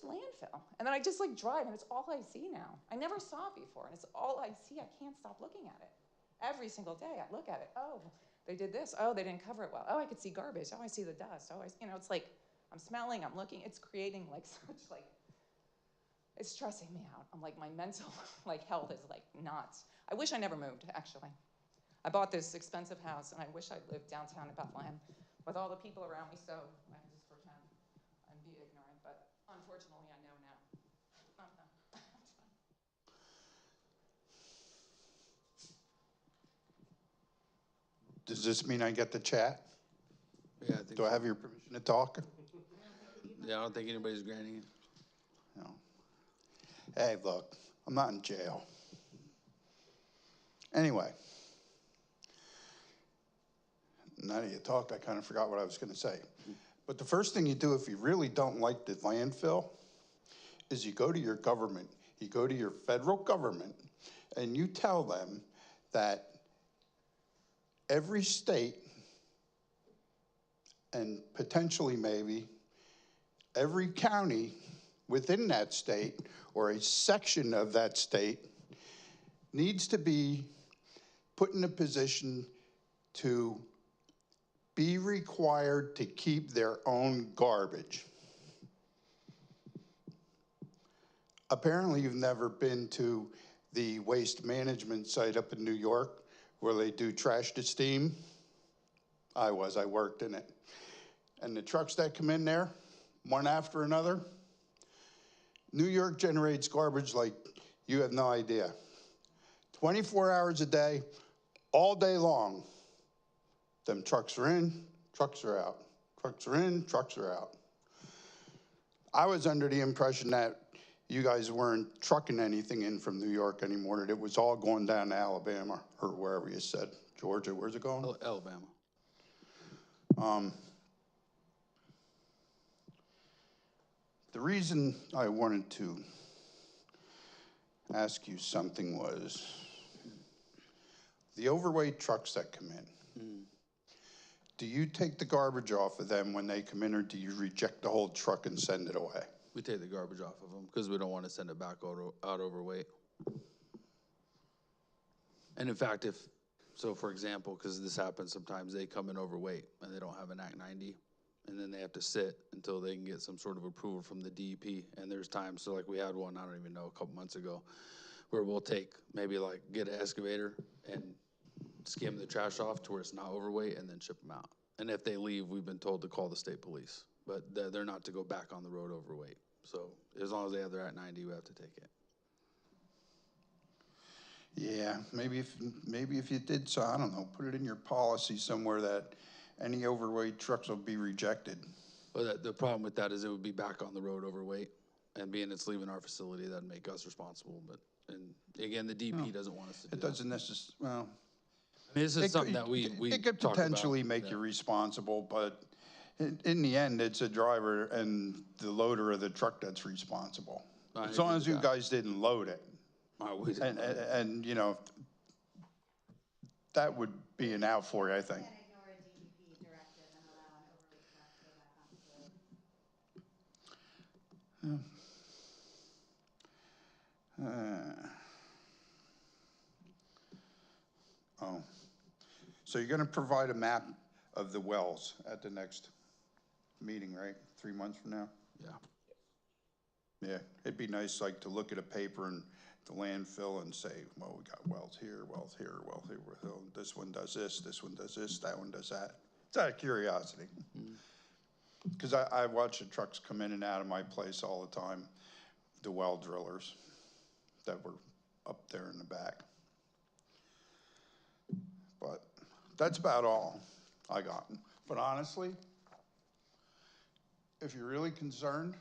landfill. And then I just like drive and it's all I see now. I never saw it before and it's all I see. I can't stop looking at it. Every single day I look at it. Oh, they did this. Oh, they didn't cover it well. Oh, I could see garbage. Oh, I see the dust. Oh, you know, it's like, I'm smelling, I'm looking, it's creating like such like, it's stressing me out. I'm like, my mental like health is like nuts. I wish I never moved, actually. I bought this expensive house and I wish I lived downtown in Bethlehem with all the people around me, so I can just pretend and be ignorant, but unfortunately I know now. No. Does this mean I get to chat? Yeah, I think Do I so. have your permission to talk? Yeah, I don't think anybody's granting it. No. Hey, look, I'm not in jail. Anyway, now that you talked, I kind of forgot what I was going to say. But the first thing you do if you really don't like the landfill is you go to your government, you go to your federal government, and you tell them that every state, and potentially maybe every county within that state or a section of that state needs to be put in a position to be required to keep their own garbage. Apparently you've never been to the waste management site up in New York where they do trash to steam. I worked in it. And the trucks that come in there, one after another, New York generates garbage like you have no idea. 24 hours a day, all day long. Them trucks are in, trucks are out. Trucks are in, trucks are out. I was under the impression that you guys weren't trucking anything in from New York anymore, that it was all going down to Alabama or wherever you said. Georgia, where's it going? Alabama. The reason I wanted to ask you something was the overweight trucks that come in. Do you take the garbage off of them when they come in, or do you reject the whole truck and send it away? We take the garbage off of them because we don't want to send it back out overweight. And in fact, for example, because this happens sometimes, they come in overweight and they don't have an Act 90, and then they have to sit until they can get some sort of approval from the DEP. And there's times, so like we had one, I don't even know, a couple months ago, where we'll maybe get an excavator and skim the trash off to where it's not overweight and then ship them out. And if they leave, we've been told to call the state police, but they're not to go back on the road overweight. So as long as they have their Act 90, we have to take it. Yeah, maybe if you did, so, I don't know, put it in your policy somewhere that any overweight trucks will be rejected. But the problem with that is it would be back on the road overweight, and being it's leaving our facility, that'd make us responsible, but, and again, the DP doesn't want us to do It that. doesn't well. I mean, this is something that we It could talk about, potentially make you responsible, but in the end, it's a driver and the loader of the truck that's responsible. I As long agree as with you that. guys didn't load it. We didn't. And, you know, that would be an out for you, I think. Can't ignore a DEP directive and allow an overweight truck to go back onto the road. Oh, so you're gonna provide a map of the wells at the next meeting, right? 3 months from now? Yeah. Yeah, it'd be nice, like, to look at a paper and the landfill and say, well, we got wells here, wells here, wells here, well, this one does this one does this, that one does that. It's out of curiosity. Because I watch the trucks come in and out of my place all the time, the well drillers that were up there in the back. But that's about all I got. But honestly, if you're really concerned,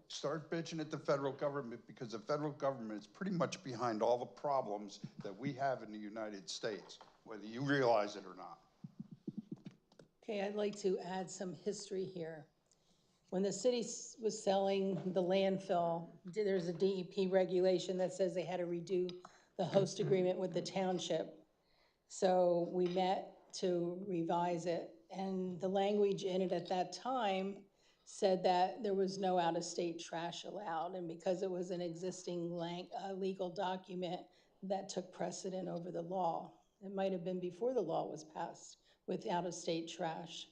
start bitching at the federal government, because the federal government is pretty much behind all the problems that we have in the United States, whether you realize it or not. Okay, I'd like to add some history here. When the city was selling the landfill, there's a DEP regulation that says they had to redo the host agreement with the township. So we met to revise it, and the language in it at that time said that there was no out-of-state trash allowed, and because it was an existing legal document, that took precedent over the law. It might have been before the law was passed with out-of-state trash.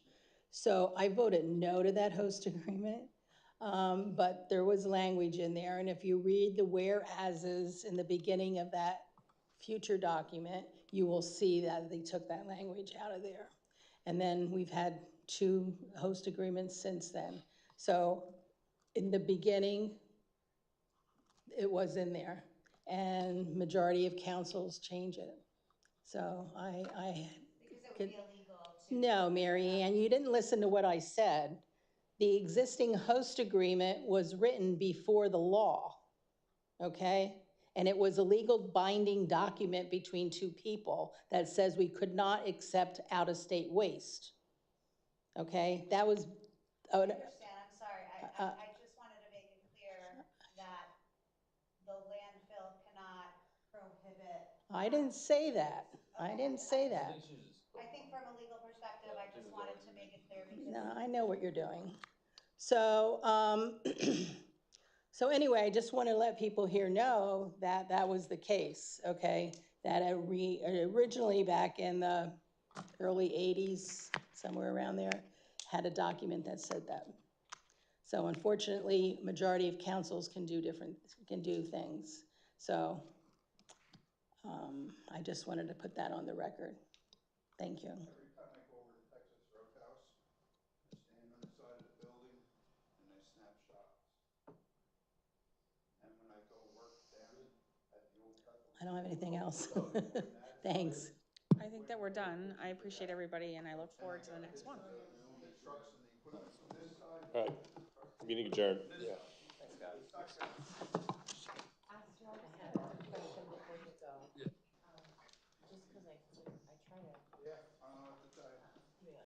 So I voted no to that host agreement, but there was language in there, and if you read the whereases in the beginning of that future document, you will see that they took that language out of there. And then we've had 2 host agreements since then. So in the beginning, it was in there, and majority of councils change it. So I Because it would be illegal to. No, Mary Ann, you didn't listen to what I said. The existing host agreement was written before the law, okay? And it was a legal binding document between 2 people that says we could not accept out-of-state waste, okay? That was. I understand, I'm sorry, I just wanted to make it clear that the landfill cannot prohibit. I didn't say that. I didn't say that. I think from a legal perspective, I just wanted to make it clear because. No, I know what you're doing. So, so anyway, I just want to let people here know that that was the case, okay? That originally back in the early 80s, somewhere around there, had a document that said that. So unfortunately, majority of councils can do things. So I just wanted to put that on the record. Thank you. Every time I go over to Texas Roadhouse, I stand on the side of the building and I snap shots. And when I go work down at the old Bethel. I don't have anything else. Thanks. I think that we're done. I appreciate everybody, and I look forward to the next one. All right, meeting adjourned. Yeah. Thanks, guys.